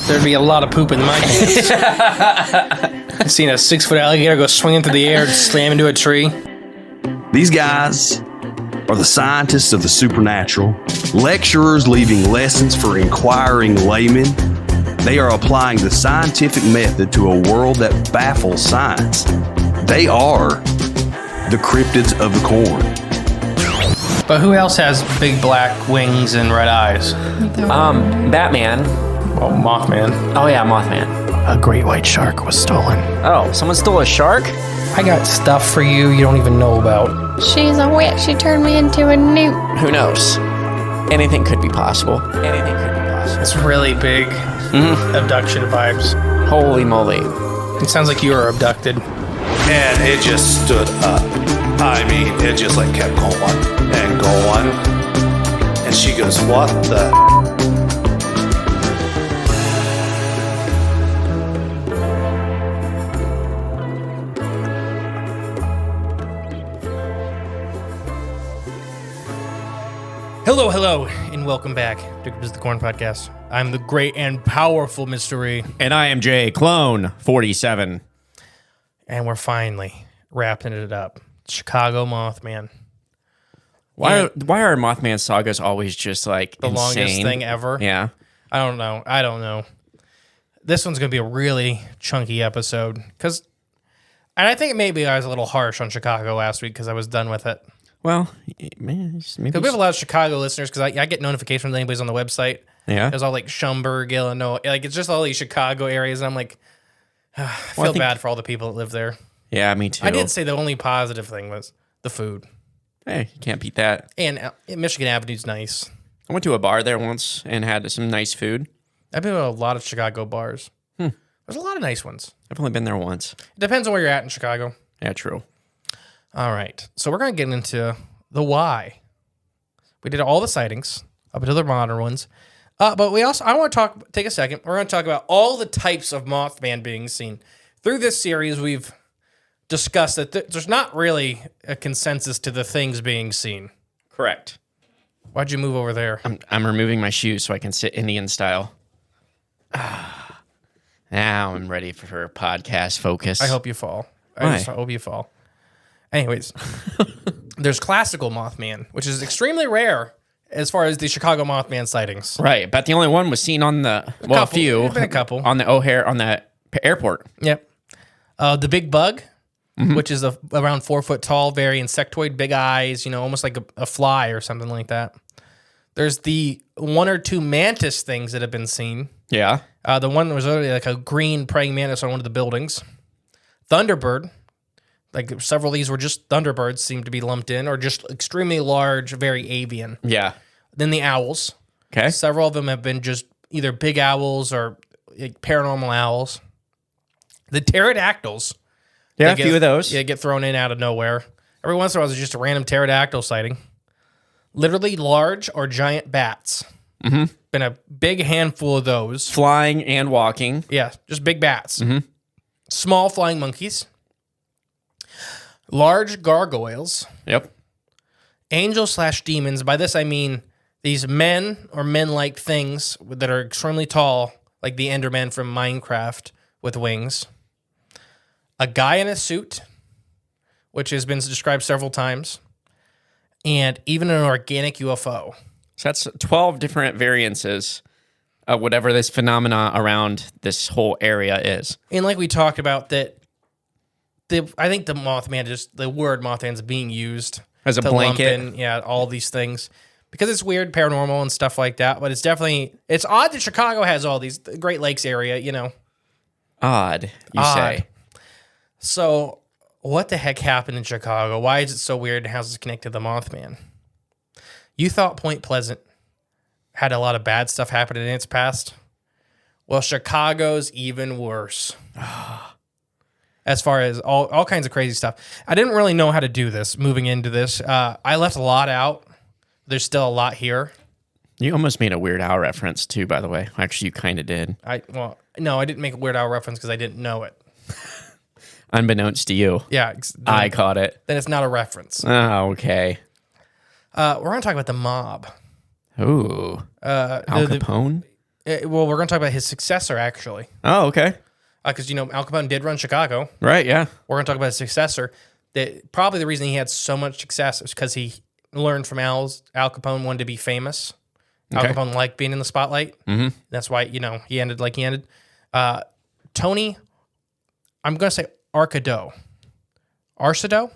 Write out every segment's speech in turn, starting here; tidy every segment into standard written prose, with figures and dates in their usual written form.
There'd be a lot of poop in my pants. I've seen a 6-foot alligator go swinging through the air and slam into a tree. These guys are the scientists of the supernatural, lecturers leaving lessons for inquiring laymen. They are applying the scientific method to a world that baffles science. They are the cryptids of the corn. But who else has big black wings and red eyes? Batman. Oh, Mothman. Oh yeah, Mothman. A great white shark was stolen. Oh, someone stole a shark? I got stuff for you don't even know about. She's a witch. She turned me into a newt. Who knows? Anything could be possible. Anything could be possible. It's really big abduction vibes. Holy moly. It sounds like you were abducted. And it just stood up. I mean, it just like kept going and going. And she goes, what the? Hello, and welcome back to Cryptids of the Corn Podcast. I'm the great and powerful Mystery. And I am Jay, Clone 47. And we're finally wrapping it up. Chicago Mothman. Why are Mothman sagas always just like the insane? Longest thing ever? Yeah. I don't know. This one's going to be a really chunky episode. And I think maybe I was a little harsh on Chicago last week because I was done with it. Well, man, maybe We have a lot of Chicago listeners because I get notifications when anybody's on the website. Yeah. There's all like Schaumburg, Illinois. Like it's just all these Chicago areas. And I'm like, I feel bad for all the people that live there. Yeah, me too. I did say the only positive thing was the food. Hey, you can't beat that. And Michigan Avenue's nice. I went to a bar there once and had some nice food. I've been to a lot of Chicago bars. There's a lot of nice ones. I've only been there once. It depends on where you're at in Chicago. Yeah, true. All right. So we're going to get into the why. We did all the sightings up until the modern ones. But I want to take a second. We're going to talk about all the types of Mothman being seen. Through this series, we've discussed that there's not really a consensus to the things being seen. Correct. Why'd you move over there? I'm removing my shoes so I can sit Indian style. Now I'm ready for podcast focus. I hope you fall. Why? I just hope you fall. Anyways, there's classical Mothman, which is extremely rare as far as the Chicago Mothman sightings. Right, but the only one was seen on the There's been a couple on the O'Hare on the airport. Yep. The big bug, which is around 4 foot tall, very insectoid, big eyes, almost like a fly or something like that. There's the 1 or 2 mantis things that have been seen. Yeah. The one that was literally like a green praying mantis on one of the buildings. Thunderbird. Like several of these were just thunderbirds seemed to be lumped in, or just extremely large, very avian. Yeah. Then the owls. Okay. Several of them have been just either big owls or like paranormal owls. The pterodactyls. Yeah, a few of those. Yeah, get thrown in out of nowhere. Every once in a while, there's just a random pterodactyl sighting. Literally large or giant bats. Been a big handful of those. Flying and walking. Yeah, just big bats. Small flying monkeys. Large gargoyles. Yep. Angels/demons. By this, I mean these men or men-like things that are extremely tall, like the Enderman from Minecraft with wings. A guy in a suit, which has been described several times. And even an organic UFO. So that's 12 different variances of whatever this phenomena around this whole area is. And like we talked about, that I think the Mothman, the word Mothman is being used As a to blanket. lump in, all these things. Because it's weird, paranormal and stuff like that. But it's odd that Chicago has all these, the Great Lakes area, Odd, you say. So what the heck happened in Chicago? Why is it so weird, and how does it connect to the Mothman? You thought Point Pleasant had a lot of bad stuff happen in its past? Well, Chicago's even worse. As far as all kinds of crazy stuff. I didn't really know how to do this moving into this. I left a lot out. There's still a lot here. You almost made a Weird Al reference too, by the way. Actually, you kind of did. No, I didn't make a Weird Al reference because I didn't know it. Unbeknownst to you. Yeah. I caught it. Then it's not a reference. Oh, okay. We're going to talk about the mob. Ooh. Al Capone? Well, we're going to talk about his successor, actually. Oh, okay. Because, Al Capone did run Chicago. Right, yeah. We're going to talk about his successor. Probably the reason he had so much success is because he learned from Al Capone, wanted to be famous. Okay. Al Capone liked being in the spotlight. Mm-hmm. That's why, he ended like he ended. Tony, I'm going to say Arcado. Arcado?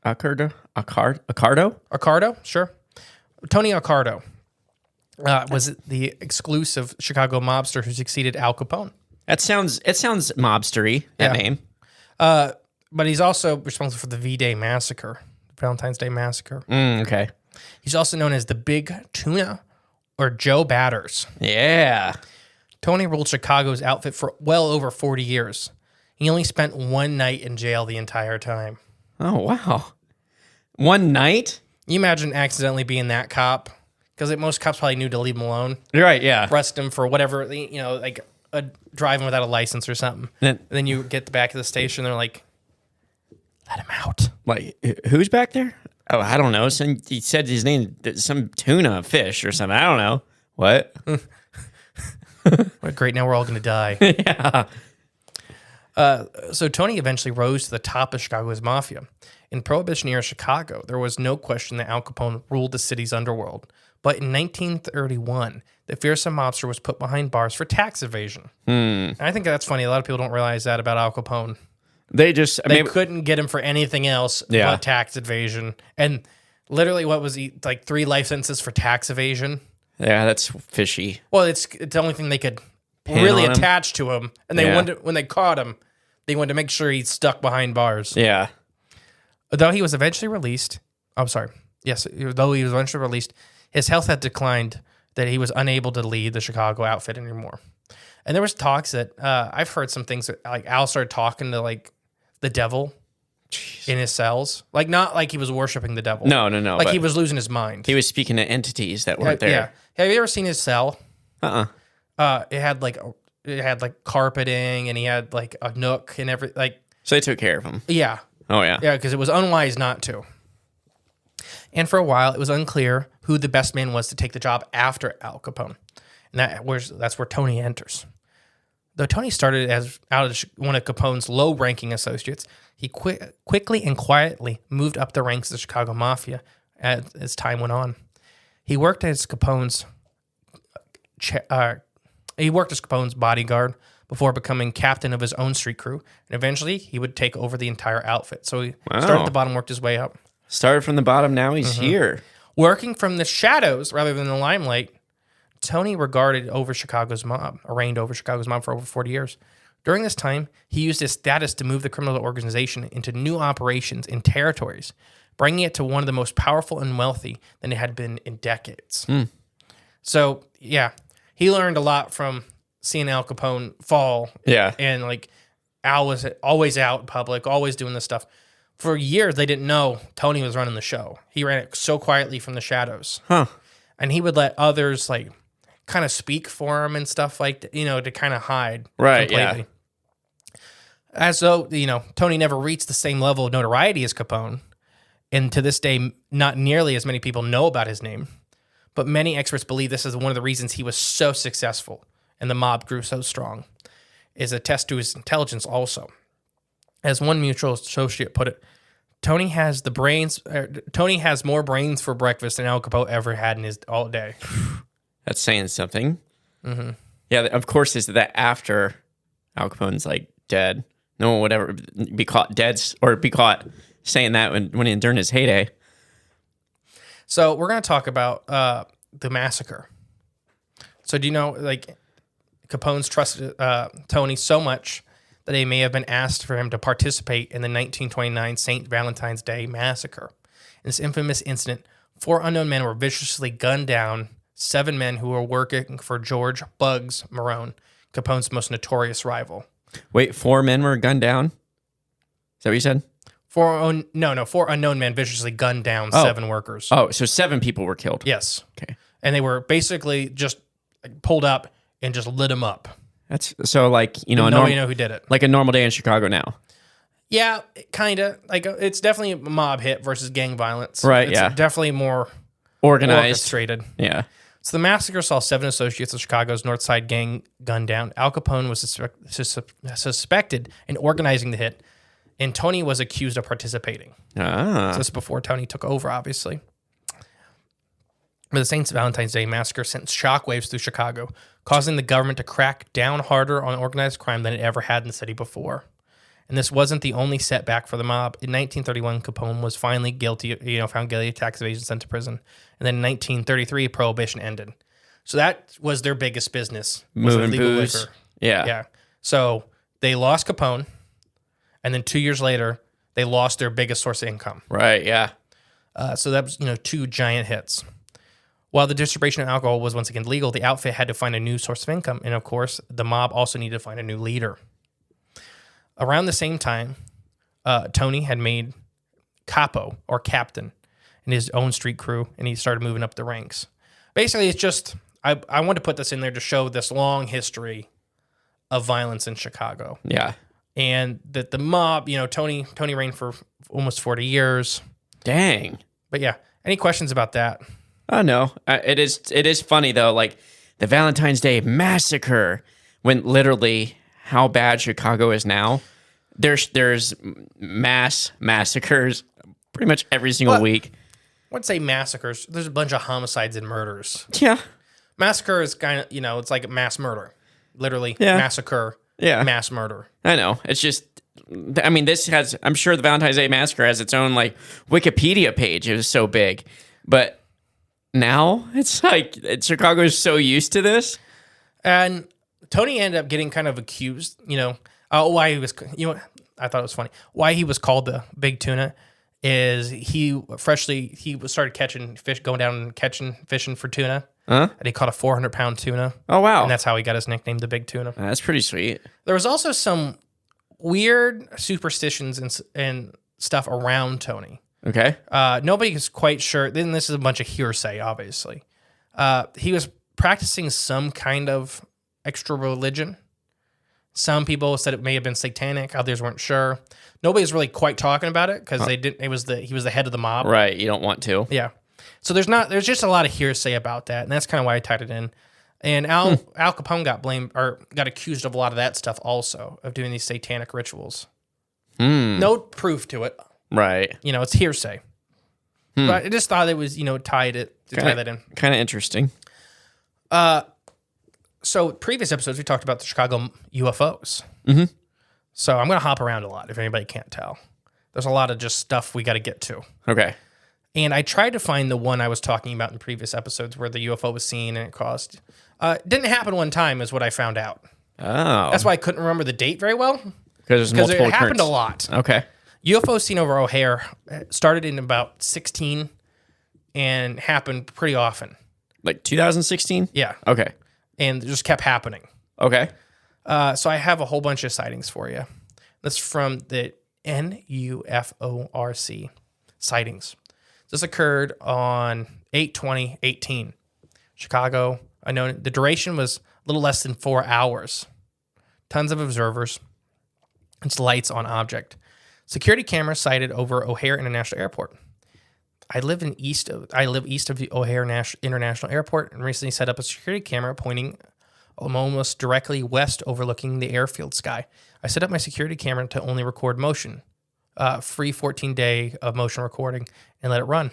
Accardo. Accardo. Accardo? Accardo, sure. Tony Accardo was the exclusive Chicago mobster who succeeded Al Capone. It sounds mobstery, that name. But he's also responsible for the V-Day Massacre, Valentine's Day Massacre. Okay. He's also known as the Big Tuna or Joe Batters. Yeah. Tony ruled Chicago's outfit for well over 40 years. He only spent one night in jail the entire time. Oh, wow. One night? You imagine accidentally being that cop? Because most cops probably knew to leave him alone. You're right, yeah. Arrest him for whatever, like driving without a license or something. And then you get the back of the station, they're like, let him out. Like, who's back there? Oh, I don't know. He said his name, some tuna fish or something. I don't know. What? Great, now we're all going to die. Yeah. So Tony eventually rose to the top of Chicago's mafia. In Prohibition era Chicago, there was no question that Al Capone ruled the city's underworld. But in 1931, the fearsome mobster was put behind bars for tax evasion. And I think that's funny. A lot of people don't realize that about Al Capone. They couldn't get him for anything else but tax evasion. And literally, what was he, like 3 life sentences for tax evasion? Yeah, that's fishy. Well, it's the only thing they could really attach to him. And they wanted, when they caught him, they wanted to make sure he stuck behind bars. Yeah. Though he was eventually released, though he was eventually released, his health had declined that he was unable to lead the Chicago outfit anymore. And there was talks that I've heard some things that like Al started talking to like the devil in his cells, like not like he was worshiping the devil. No. Like he was losing his mind. He was speaking to entities that weren't there. Yeah. Have you ever seen his cell? It had like carpeting and he had like a nook and everything. Like so they took care of him. Yeah. Oh yeah. Yeah, because it was unwise not to. And for a while, it was unclear who the best man was to take the job after Al Capone. And that's where Tony enters. Though Tony started as one of Capone's low-ranking associates, he quickly and quietly moved up the ranks of the Chicago Mafia as time went on. He worked as Capone's bodyguard before becoming captain of his own street crew, and eventually he would take over the entire outfit. So he started at the bottom, worked his way up. Started from the bottom, now he's here. Working from the shadows rather than the limelight, Tony reigned over Chicago's mob for over 40 years. During this time, he used his status to move the criminal organization into new operations in territories, bringing it to one of the most powerful and wealthy than it had been in decades. So, yeah, he learned a lot from seeing Al Capone fall. Yeah. And, like, Al was always out in public, always doing this stuff. For years, they didn't know Tony was running the show. He ran it so quietly from the shadows. And he would let others, like, kind of speak for him and stuff like that, to kind of hide completely. As though, Tony never reached the same level of notoriety as Capone. And to this day, not nearly as many people know about his name. But many experts believe this is one of the reasons he was so successful and the mob grew so strong, is a test to his intelligence also. As one mutual associate put it, Tony has more brains for breakfast than Al Capone ever had in his all day. That's saying something. Mm-hmm. Yeah, of course, is that after Al Capone's like dead, no one would ever be caught dead or be caught saying that when during his heyday. So we're going to talk about the massacre. So do you know, like, Capone's trusted Tony so much that he may have been asked for him to participate in the 1929 St. Valentine's Day Massacre. In this infamous incident, 4 unknown men were viciously gunned down, 7 men who were working for George Bugs Marone, Capone's most notorious rival. Wait, 4 men were gunned down? Is that what you said? 4 unknown men viciously gunned down 7 workers. Oh, so 7 people were killed. Yes. Okay. And they were basically just pulled up and just lit them up. That's so like, nobody know who did it. Like a normal day in Chicago now. Yeah, kind of. Like, it's definitely a mob hit versus gang violence. Right, it's yeah. definitely more Organized. orchestrated. Yeah. So the massacre saw 7 associates of Chicago's North Side gang gunned down. Al Capone was suspected in organizing the hit, and Tony was accused of participating. Ah. So this is before Tony took over, obviously. But the St. Valentine's Day massacre sent shockwaves through Chicago, causing the government to crack down harder on organized crime than it ever had in the city before. And this wasn't the only setback for the mob. In 1931, Capone was finally found guilty of tax evasion, sent to prison. And then in 1933, Prohibition ended. So that was their biggest business. Moving booze. Liquor. Yeah. Yeah. So they lost Capone, and then 2 years later, they lost their biggest source of income. Right, yeah. So that was, 2 giant hits. While the distribution of alcohol was once again legal, the outfit had to find a new source of income. And of course, the mob also needed to find a new leader. Around the same time, Tony had made capo, or captain, in his own street crew, and he started moving up the ranks. Basically, it's just, I want to put this in there to show this long history of violence in Chicago. Yeah. And that the mob, Tony reigned for almost 40 years. Dang. But yeah, any questions about that? Oh, no. It is funny, though, like the Valentine's Day massacre, when literally how bad Chicago is now. There's mass massacres pretty much every single week. I wouldn't say massacres. There's a bunch of homicides and murders. Yeah. Massacre is kind of, it's like mass murder. Literally, Yeah. massacre, mass murder. I know. It's just, I'm sure the Valentine's Day massacre has its own like Wikipedia page. It was so big. But now it's like Chicago is so used to this. And Tony ended up getting kind of accused, why he was, I thought it was funny. Why he was called the Big Tuna is he started catching fish, going down and fishing for tuna. Huh? And he caught a 400-pound tuna. Oh, wow. And that's how he got his nickname, the Big Tuna. That's pretty sweet. There was also some weird superstitions and stuff around Tony. Okay. Nobody is quite sure. Then this is a bunch of hearsay, obviously. He was practicing some kind of extra religion. Some people said it may have been satanic. Others weren't sure. Nobody's really quite talking about it because they didn't. He was the head of the mob. Right. You don't want to. Yeah. So there's just a lot of hearsay about that, and that's kind of why I tied it in. And Al Capone got blamed or got accused of a lot of that stuff also, of doing these satanic rituals. No proof to it. Right. It's hearsay. But I just thought it was, tie that in. Kind of interesting. So previous episodes, we talked about the Chicago UFOs. Mm-hmm. So I'm going to hop around a lot if anybody can't tell. There's a lot of just stuff we got to get to. Okay. And I tried to find the one I was talking about in previous episodes where the UFO was seen and it caused... didn't happen one time is what I found out. Oh. That's why I couldn't remember the date very well. Because it happened a lot. Okay. UFOs seen over O'Hare started in about 16 and happened pretty often. Like 2016? Yeah. Okay. And it just kept happening. Okay. So I have a whole bunch of sightings for you. This is from the NUFORC sightings. This occurred on 8/20/18. Chicago. I know the duration was a little less than 4 hours. Tons of observers. It's lights on object. Security camera sighted over O'Hare International Airport. I live east of the O'Hare International Airport and recently set up a security camera pointing almost directly west overlooking the airfield sky. I set up my security camera to only record motion, free 14-day of motion recording, and let it run.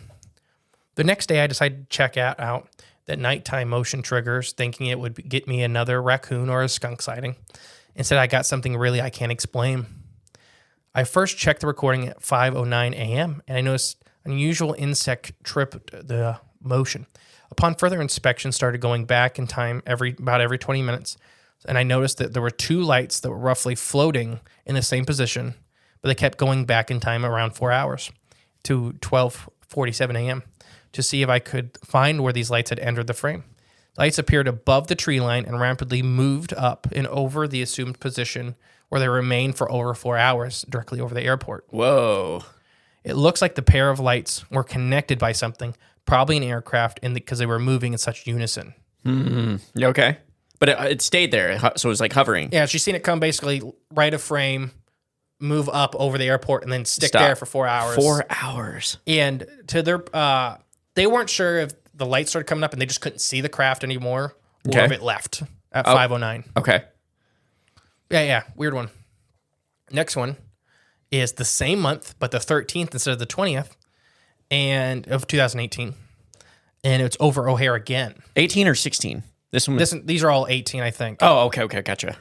The next day, I decided to check out that nighttime motion triggers, thinking it would get me another raccoon or a skunk sighting. Instead, I got something really I can't explain. I first checked the recording at 5:09 a.m., and I noticed unusual insect tripped the motion. Upon further inspection, started going back in time about every 20 minutes, and I noticed that there were 2 lights that were roughly floating in the same position, but they kept going back in time around 4 hours to 12:47 a.m. to see if I could find where these lights had entered the frame. The lights appeared above the tree line and rapidly moved up and over the assumed position where they remained for over 4 hours directly over the airport. Whoa. It looks like the pair of lights were connected by something, probably an aircraft, because they were moving in such unison. Mm-hmm. Okay. But it stayed there, so it was like hovering. Yeah, she's seen it come basically right of frame, move up over the airport and then stick Stop. there for 4 hours. 4 hours. And to their, they weren't sure if the lights started coming up and they just couldn't see the craft anymore, or Okay. if it left at 5:09. Okay. Yeah, weird one. Next one is the same month, but the 13th instead of the 20th, and of 2018, and it's over O'Hare again. 18 or 16? This one. These are all 18, I think. Oh, okay. Gotcha.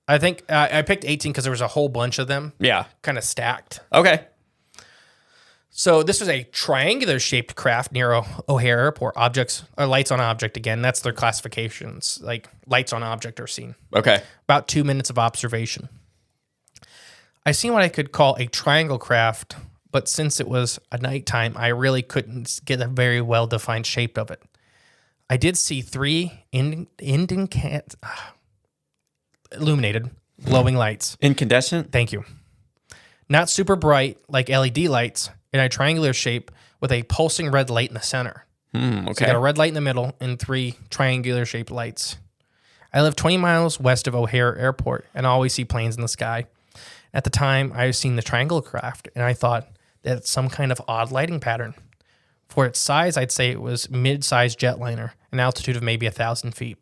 I think I picked 18 because there was a whole bunch of them, Yeah. kind of stacked. Okay. So this was a triangular shaped craft near O'Hare Airport. Objects or lights on object again. That's their classifications. Like lights on object are seen. Okay. About 2 minutes of observation. I seen what I could call a triangle craft, but since it was a nighttime, I really couldn't get a very well defined shape of it. I did see 3 illuminated glowing lights. Incandescent? Thank you. Not super bright like LED lights, in a triangular shape with a pulsing red light in the center. So you Okay. got a red light in the middle and 3 triangular shaped lights. I live 20 miles west of O'Hare Airport and always see planes in the sky. At the time, I was seeing the triangle craft and I thought that it's some kind of odd lighting pattern. For its size, I'd say it was mid-sized jetliner, an altitude of maybe 1,000 feet.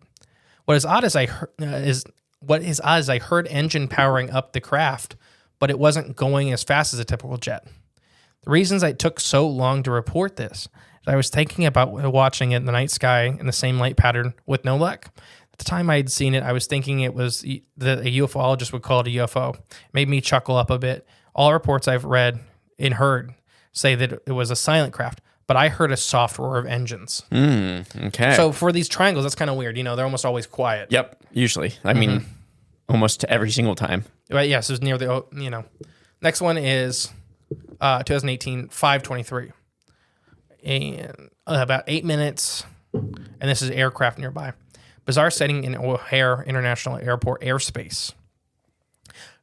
What is odd is I heard engine powering up the craft, but it wasn't going as fast as a typical jet. The reasons it took so long to report this is I was thinking about watching it in the night sky in the same light pattern with no luck. At the time I had seen it, I was thinking it was that a ufologist would call it a UFO. It made me chuckle up a bit. All reports I've read and heard say that it was a silent craft, but I heard a soft roar of engines. Okay. So for these triangles, that's kind of weird. You know, they're almost always quiet. Yep. Usually. I mean, almost every single time. Right, yeah, so it's near the, Next one is 2018, 5:23. And about 8 minutes, and this is aircraft nearby. Bizarre setting in O'Hare International Airport airspace.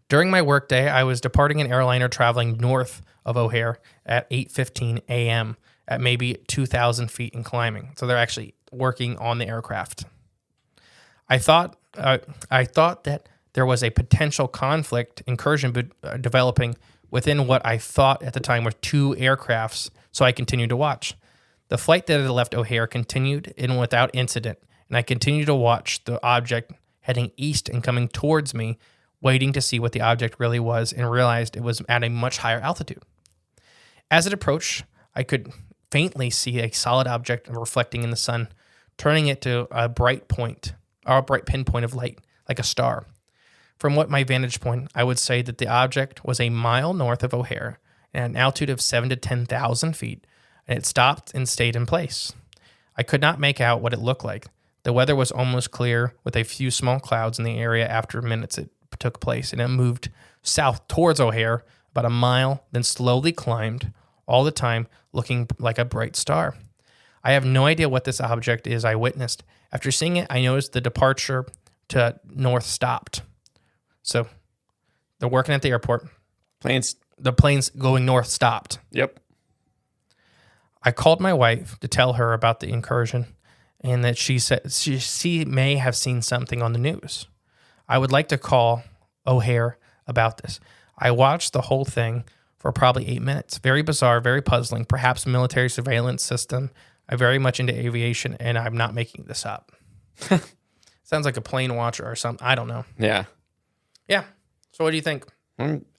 During my workday, I was departing an airliner traveling north of O'Hare at 8:15 a.m. at maybe 2,000 feet and climbing. So they're actually working on the aircraft. I thought that there was a potential conflict incursion developing within what I thought at the time were 2 aircrafts, so I continued to watch. The flight that had left O'Hare continued in without incident, and I continued to watch the object heading east and coming towards me, waiting to see what the object really was, and realized it was at a much higher altitude. As it approached, I could faintly see a solid object reflecting in the sun, turning it to a bright pinpoint of light, like a star. From what my vantage point, I would say that the object was a mile north of O'Hare at an altitude of 7,000 to 10,000 feet, and it stopped and stayed in place. I could not make out what it looked like. The weather was almost clear with a few small clouds in the area after minutes it took place, and it moved south towards O'Hare about a mile, then slowly climbed, all the time looking like a bright star. I have no idea what this object is I witnessed. After seeing it, I noticed the departure to north stopped. So they're working at the airport. The planes going north stopped. Yep. I called my wife to tell her about the incursion and that she said she may have seen something on the news. I would like to call O'Hare about this. I watched the whole thing for probably 8 minutes. Very bizarre, very puzzling, perhaps military surveillance system. I'm very much into aviation, and I'm not making this up. Sounds like a plane watcher or something. I don't know. Yeah. Yeah. So what do you think?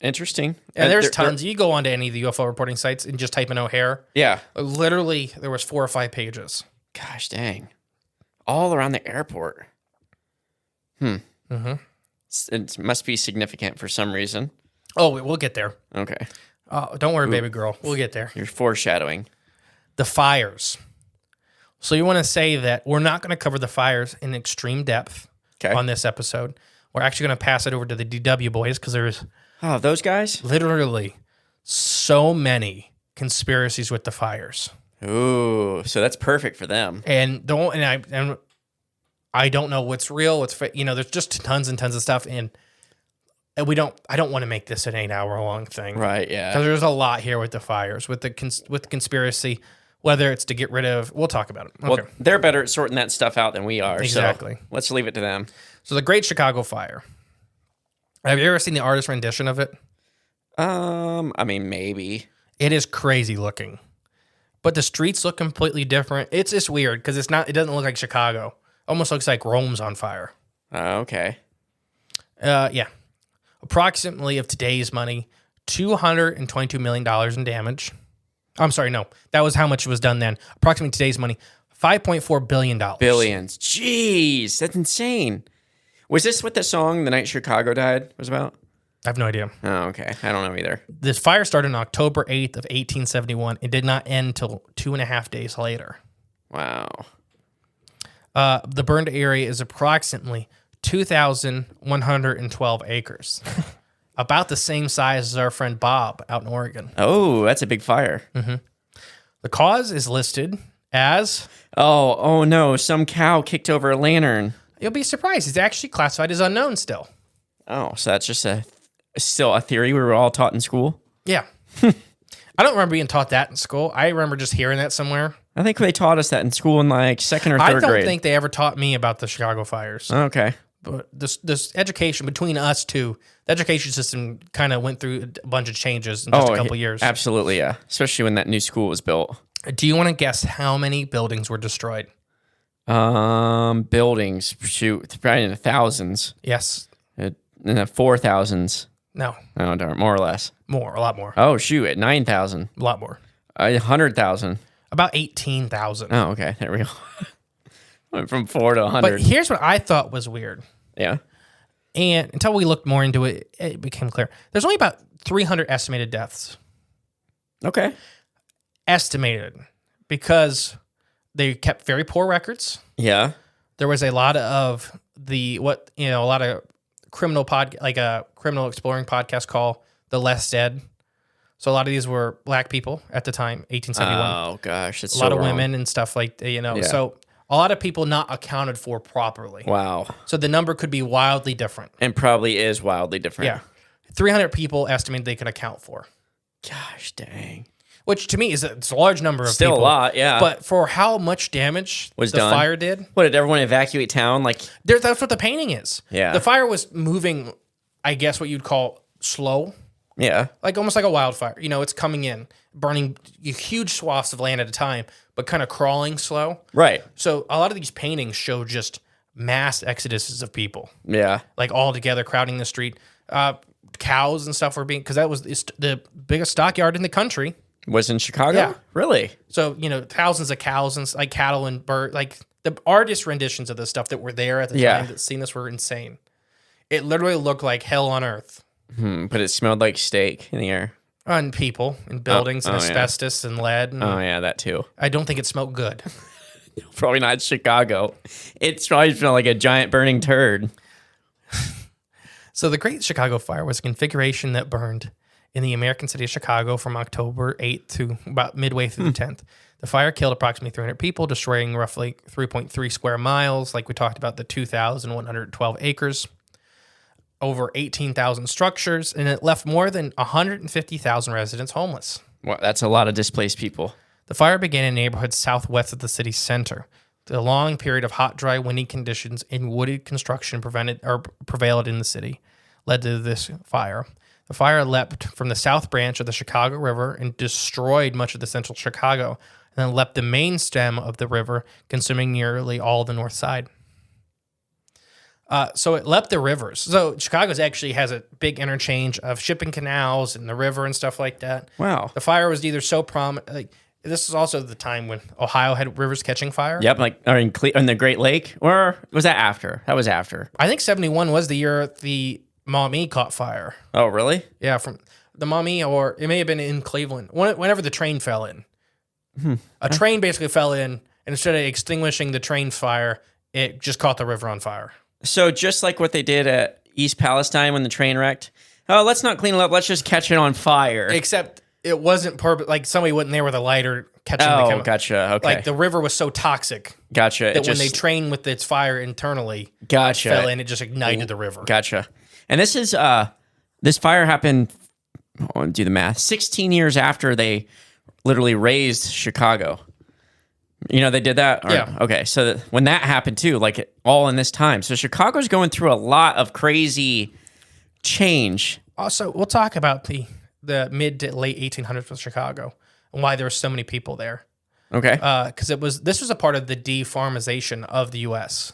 Interesting. And there's tons. You go onto any of the UFO reporting sites and just type in O'Hare. Yeah. Literally, there was 4 or 5 pages. Gosh dang. All around the airport. Mm-hmm. It must be significant for some reason. Oh, we'll get there. Okay. Don't worry, baby girl. We'll get there. You're foreshadowing. The fires. So you want to say that we're not going to cover the fires in extreme depth on this episode. We're actually going to pass it over to the DW boys because there's those guys? Literally so many conspiracies with the fires. Ooh, so that's perfect for them. And I don't know what's real, what's fake. You know, there's just tons and tons of stuff, and I don't want to make this an 8-hour long thing, right? Yeah, because there's a lot here with the fires, with the conspiracy. Whether it's to get rid of, we'll talk about it. Okay. Well, they're better at sorting that stuff out than we are. Exactly. So let's leave it to them. So the Great Chicago Fire. Have you ever seen the artist rendition of it? I mean, maybe. It is crazy looking, but the streets look completely different. It's just weird because it doesn't look like Chicago. Almost looks like Rome's on fire. Okay. Yeah. Approximately of today's money, $222 million in damage. I'm sorry, no. That was how much was done then. Approximately today's money, $5.4 billion. Billions. Jeez, that's insane. Was this what the song The Night Chicago Died was about? I have no idea. Oh, okay. I don't know either. This fire started on October 8th of 1871. It did not end until 2.5 days later. Wow. The burned area is approximately 2,112 acres. About the same size as our friend Bob out in Oregon. Oh, that's a big fire. The cause is listed as... Oh no, some cow kicked over a lantern. You'll be surprised. It's actually classified as unknown still. Oh, so that's just still a theory we were all taught in school? Yeah. I don't remember being taught that in school. I remember just hearing that somewhere. I think they taught us that in school in like second or third grade. I don't think they ever taught me about the Chicago fires. Okay. But this education between us two, the education system kind of went through a bunch of changes in just a couple years. Absolutely, yeah. Especially when that new school was built. Do you want to guess how many buildings were destroyed? Buildings, shoot, probably in the thousands. Yes. In the 4,000s. No. Oh, darn, more or less. More, a lot more. Oh, shoot, at 9,000. A lot more. 100,000. About 18,000. Oh, okay, there we go. Went from 4 to 100. But here's what I thought was weird. Yeah. And until we looked more into it, it became clear. There's only about 300 estimated deaths. Okay. Estimated. Because they kept very poor records. Yeah. There was a lot of a lot of criminal criminal exploring podcast called The Less Dead. So a lot of these were black people at the time, 1871. Oh gosh, it's a lot of women and stuff like that, Yeah. So a lot of people not accounted for properly. Wow. So the number could be wildly different. And probably is wildly different. Yeah. 300 people estimated they could account for. Gosh dang. Which to me it's a large number of Still people. a lot, yeah. But for how much damage Was the done. fire did. What, did everyone evacuate town? Like, That's what the painting is. Yeah. The fire was moving, I guess what you'd call slow. yeah. Like almost like a wildfire. It's coming in, burning huge swaths of land at a time, but kind of crawling slow. Right. So a lot of these paintings show just mass exoduses of people, Yeah. like all together crowding the street. Cows and stuff were being, because that was the biggest stockyard in the country. Was in Chicago? Yeah. Really? So, thousands of cows and like cattle and bird, like the artist renditions of this stuff that were there at the time that seen this were insane. It literally looked like hell on earth. But it smelled like steak in the air. On people and buildings and yeah. asbestos and lead. And Oh, yeah, that too. I don't think it smelled good. Probably not Chicago. It's probably smelled like a giant burning turd. So the Great Chicago Fire was a configuration that burned in the American city of Chicago from October 8th to about midway through the 10th. The fire killed approximately 300 people, destroying roughly 3.3 square miles, like we talked about, the 2,112 acres, over 18,000 structures, and it left more than 150,000 residents homeless. Well, that's a lot of displaced people. The fire began in neighborhoods southwest of the city center. The long period of hot, dry, windy conditions and wooded construction prevailed in the city, led to this fire. The fire leapt from the south branch of the Chicago River and destroyed much of the central Chicago, and then leapt the main stem of the river, consuming nearly all the north side. So it leapt the rivers. So Chicago actually has a big interchange of shipping canals and the river and stuff like that. Wow. The fire was either so prominent. This is also the time when Ohio had rivers catching fire. Yep, or in the Great Lake, or was that after? That was after. I think 71 was the year the Maumee caught fire. Oh, really? Yeah, from the Maumee, or it may have been in Cleveland. Whenever the train fell in, a train basically fell in, and instead of extinguishing the train's fire, it just caught the river on fire. So just like what they did at East Palestine when the train wrecked. Oh, let's not clean it up. Let's just catch it on fire. Except it wasn't like somebody wasn't there with a lighter catching the chemical. Gotcha. Okay. Like the river was so toxic Gotcha. that when they trained with its fire internally, Gotcha. fell in, it just ignited the river. Gotcha. And this is this fire happened. I'll do the math. 16 years after they literally raised Chicago. They did that? Yeah. Okay. So when that happened too, like all in this time. So Chicago's going through a lot of crazy change. Also, we'll talk about the mid to late 1800s with Chicago and why there were so many people there. Okay. Because this was a part of the defarmization of the U.S.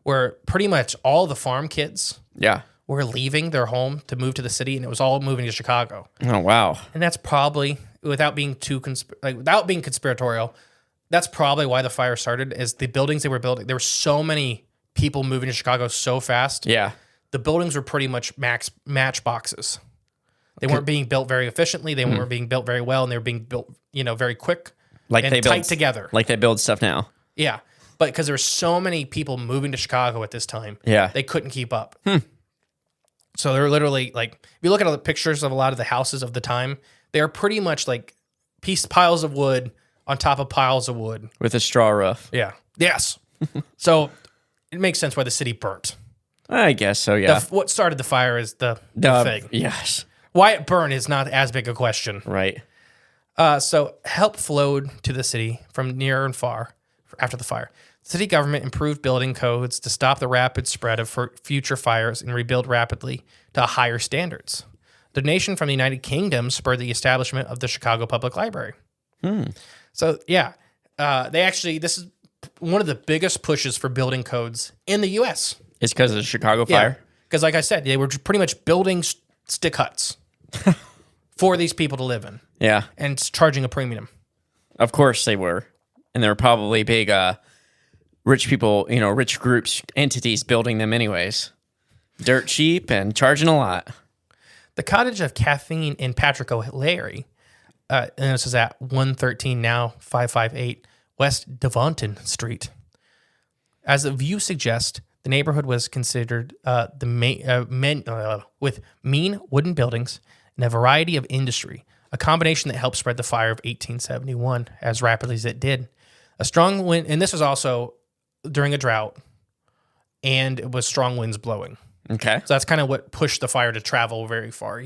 Where pretty much all the farm kids Yeah. were leaving their home to move to the city, and it was all moving to Chicago. Oh, wow. And that's probably, without being without being conspiratorial, that's probably why the fire started. Is the buildings they were building? There were so many people moving to Chicago so fast. Yeah. The buildings were pretty much matchboxes. They weren't being built very efficiently. They weren't being built very well, and they were being built, very quick, Like and they tight build together. Like they build stuff now. Yeah, but because there were so many people moving to Chicago at this time, Yeah. they couldn't keep up. So they're literally like, if you look at all the pictures of a lot of the houses of the time, they are pretty much like piles of wood on top of piles of wood With a straw roof. Yeah. Yes. So it makes sense why the city burnt. I guess so, yeah. What started the fire is the thing. Yes. Why it burned is not as big a question. Right. So help flowed to the city from near and far after the fire. The city government improved building codes to stop the rapid spread of future fires and rebuild rapidly to higher standards. Donation from the United Kingdom spurred the establishment of the Chicago Public Library. So, yeah, this is one of the biggest pushes for building codes in the U.S. It's because of the Chicago fire? Because like I said, they were pretty much building stick huts for these people to live in Yeah. and charging a premium. Of course they were. And there were probably big rich people, rich groups, entities building them anyways. Dirt cheap and charging a lot. The cottage of Kathleen and Patrick O'Leary, and this is at 113 now 558 West Devonton Street. As the view suggests, the neighborhood was considered with mean wooden buildings and a variety of industry, a combination that helped spread the fire of 1871 as rapidly as it did. A strong wind, and this was also during a drought, and it was strong winds blowing. Okay. So that's kind of what pushed the fire to travel very far,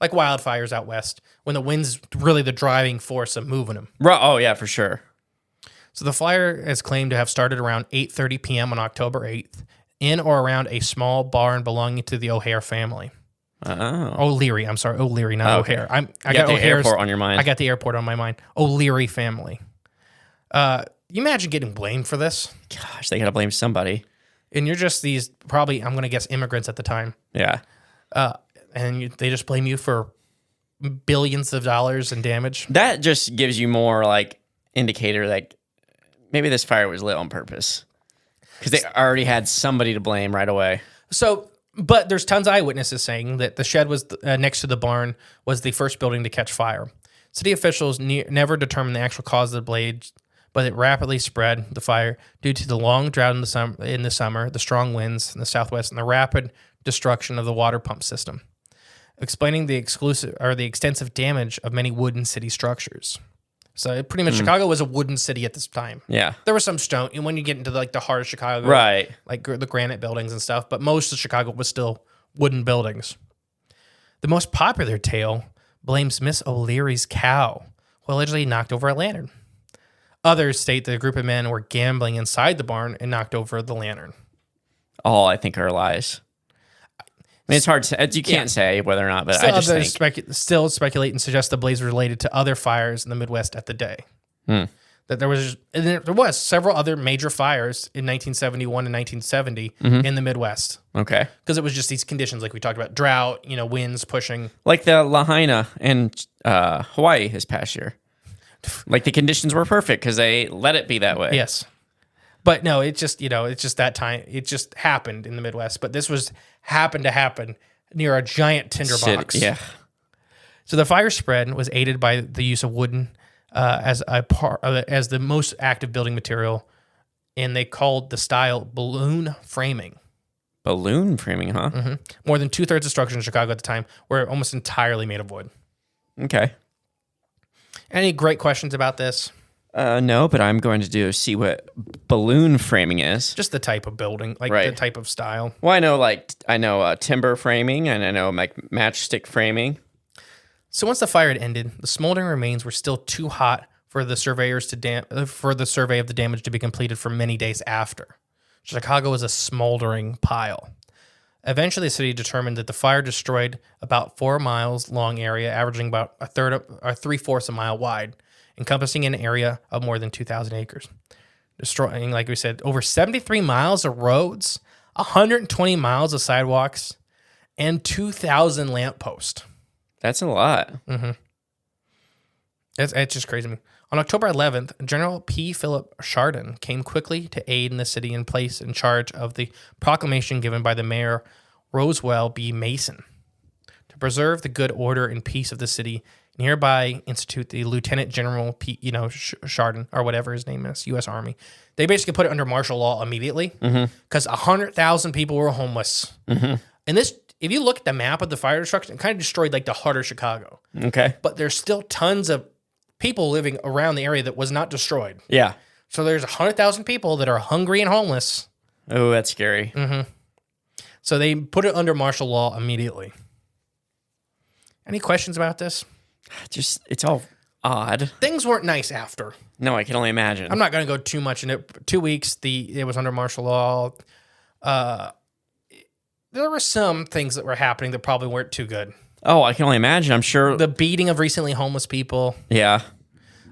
like wildfires out west, when the wind's really the driving force of moving them. Oh, yeah, for sure. So the fire is claimed to have started around 8:30 p.m. on October 8th in or around a small barn belonging to the O'Hare family. Oh. O'Leary, I'm sorry, O'Leary, not Okay. O'Hare. I got got the O'Hare's airport on your mind. I got the airport on my mind. O'Leary family. You imagine getting blamed for this? Gosh, they got to blame somebody. And you're just these, probably, I'm going to guess, immigrants at the time. Yeah. And they just blame you for billions of dollars in damage. That just gives you more indicator maybe this fire was lit on purpose. Because they already had somebody to blame right away. So, but there's tons of eyewitnesses saying that the shed was next to the barn was the first building to catch fire. City officials never determined the actual cause of the blaze, but it rapidly spread the fire due to the long drought in the summer, the strong winds in the southwest, and the rapid destruction of the water pump system, explaining the extensive damage of many wooden city structures. So pretty much Chicago was a wooden city at this time. Yeah. There was some stone, and when you get into the heart of Chicago, Right. like the granite buildings and stuff, but most of Chicago was still wooden buildings. The most popular tale blames Miss O'Leary's cow, who allegedly knocked over a lantern. Others state that a group of men were gambling inside the barn and knocked over the lantern. All I think are lies. I mean, it's hard to you can't say whether or not, but I just think still speculate and suggest the blaze was related to other fires in the Midwest at the day. That there was several other major fires in 1971 and 1970 in the Midwest. Okay. Because it was just these conditions, like we talked about, drought, winds pushing. Like the Lahaina in Hawaii this past year. Like the conditions were perfect because they let it be that way. Yes. But no, it's just that time. It just happened in the Midwest. But this happened to happen near a giant tinderbox. Yeah. So the fire spread was aided by the use of wooden as the most active building material, and they called the style balloon framing. Balloon framing, huh? Mm-hmm. More than 2/3 of structures in Chicago at the time were almost entirely made of wood. Okay. Any great questions about this? No, but I'm going to see what balloon framing is. Just the type of building, the type of style. Well, I know timber framing, and I know matchstick framing. So once the fire had ended, the smoldering remains were still too hot for the surveyors for the survey of the damage to be completed for many days after. Chicago was a smoldering pile. Eventually, the city determined that the fire destroyed about 4 miles long area, averaging about a third or 3/4 a mile wide, encompassing an area of more than 2,000 acres. Destroying, like we said, over 73 miles of roads, 120 miles of sidewalks, and 2,000 lampposts. That's a lot. It's just crazy to me. On October 11th, General P. Philip Chardon came quickly to aid in the city and placed in charge of the proclamation given by the mayor, Roswell B. Mason, to preserve the good order and peace of the city, and hereby institute the Lieutenant General P. Chardon, or whatever his name is, U.S. Army. They basically put it under martial law immediately because 100,000 people were homeless. And this, if you look at the map of the fire destruction, it kind of destroyed like the heart of Chicago. Okay. But there's still tons of people living around the area that was not destroyed. Yeah. So there's 100,000 people that are hungry and homeless. Oh, that's scary. So they put it under martial law immediately. Any questions about this? Just, it's all odd. Things weren't nice after. No, I can only imagine. I'm not going to go too much in it. 2 weeks, it was under martial law. There were some things that were happening that probably weren't too good. Oh, I can only imagine. I'm sure. The beating of recently homeless people. Yeah.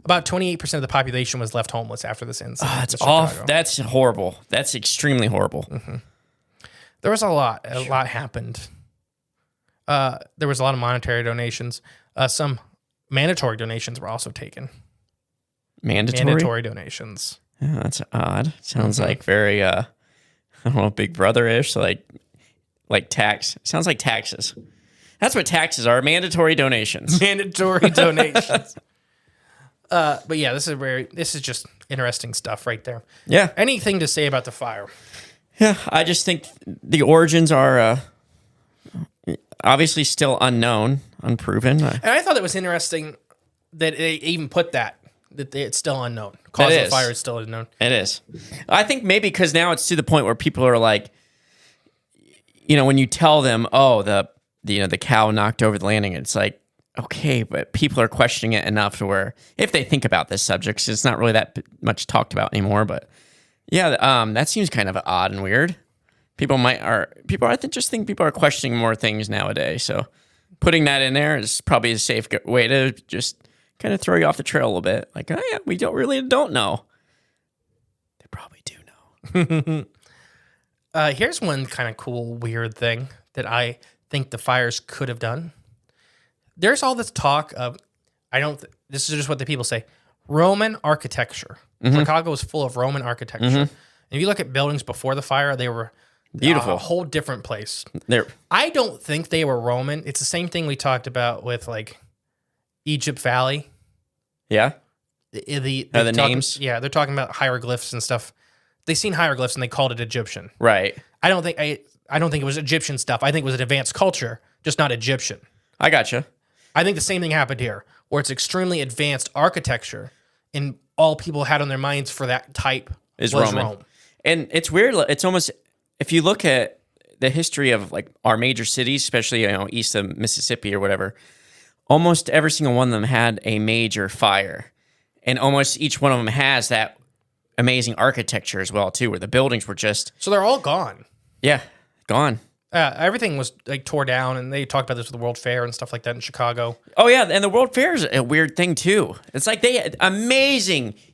About 28% of the population was left homeless after this incident. Oh, that's awful. That's horrible. That's extremely horrible. There was a lot. A lot happened. There was a lot of monetary donations. Some mandatory donations were also taken. Mandatory donations. Yeah, that's odd. Sounds like very, I don't know, Big Brother-ish, like tax. Sounds like taxes. That's what taxes are, mandatory donations. Mandatory donations. But yeah, this is just interesting stuff right there. Yeah. Anything to say about the fire? Yeah, I just think the origins are obviously still unknown, unproven. And I thought it was interesting that they even put that it's still unknown. Cause of the fire is still unknown. It is. I think maybe because now it's to the point where people are like, when you tell them, oh, the cow knocked over the landing, it's like, okay, but people are questioning it enough to where if they think about this subject, 'cause it's not really that much talked about anymore. But yeah, that seems kind of odd and weird. I just think people are questioning more things nowadays. So putting that in there is probably a safe way to just kind of throw you off the trail a little bit. Like, oh yeah, we don't know. They probably do know. Here's one kind of cool, weird thing that I think the fires could have done. There's all this talk of, this is just what the people say, Roman architecture. Chicago was full of Roman architecture. And if you look at buildings before the fire, they were beautiful. A whole different place. I don't think they were Roman. It's the same thing we talked about with like Egypt Valley. Yeah. The names? Yeah, they're talking about hieroglyphs and stuff. They seen hieroglyphs and they called it Egyptian. Right. I don't think it was Egyptian stuff. I think it was an advanced culture, just not Egyptian. I gotcha. I think the same thing happened here, where it's extremely advanced architecture, and all people had on their minds for that type was Roman. Rome. And it's weird. It's almost, if you look at the history of like our major cities, especially east of Mississippi or whatever, almost every single one of them had a major fire, and almost each one of them has that amazing architecture as well too, where the buildings were just they're all gone. Yeah, gone. Everything was like tore down, and they talked about this with the World Fair and stuff like that in Chicago. Oh yeah, and the World Fair is a weird thing too. It's like they had